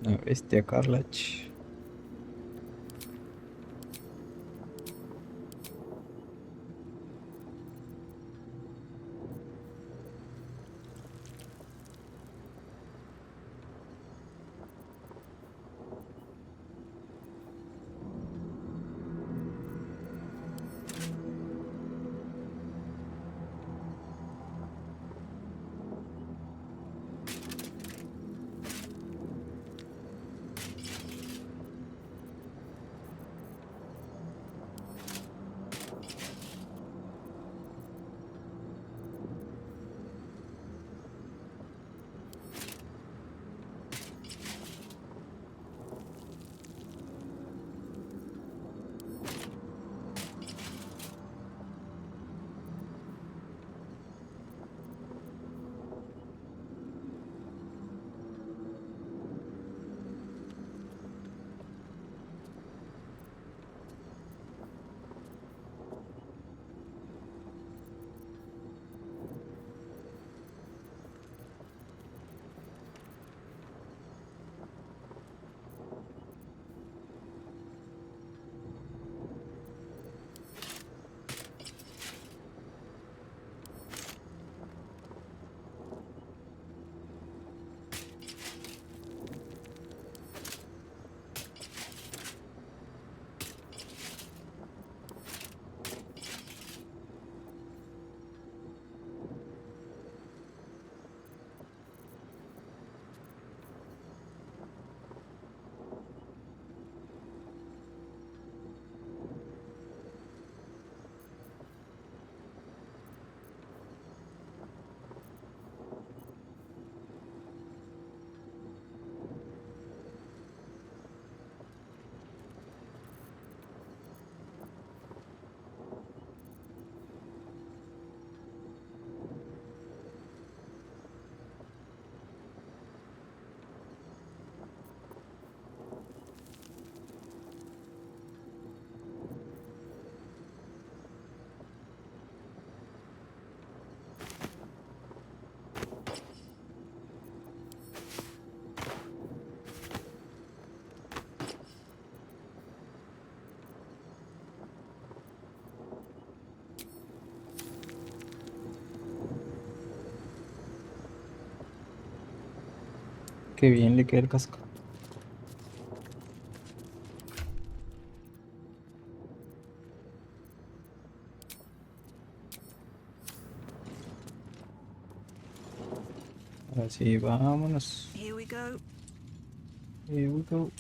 La bestia Carlach. Qué bien le queda el casco. Ahora sí, vámonos. Here we go. Here we go.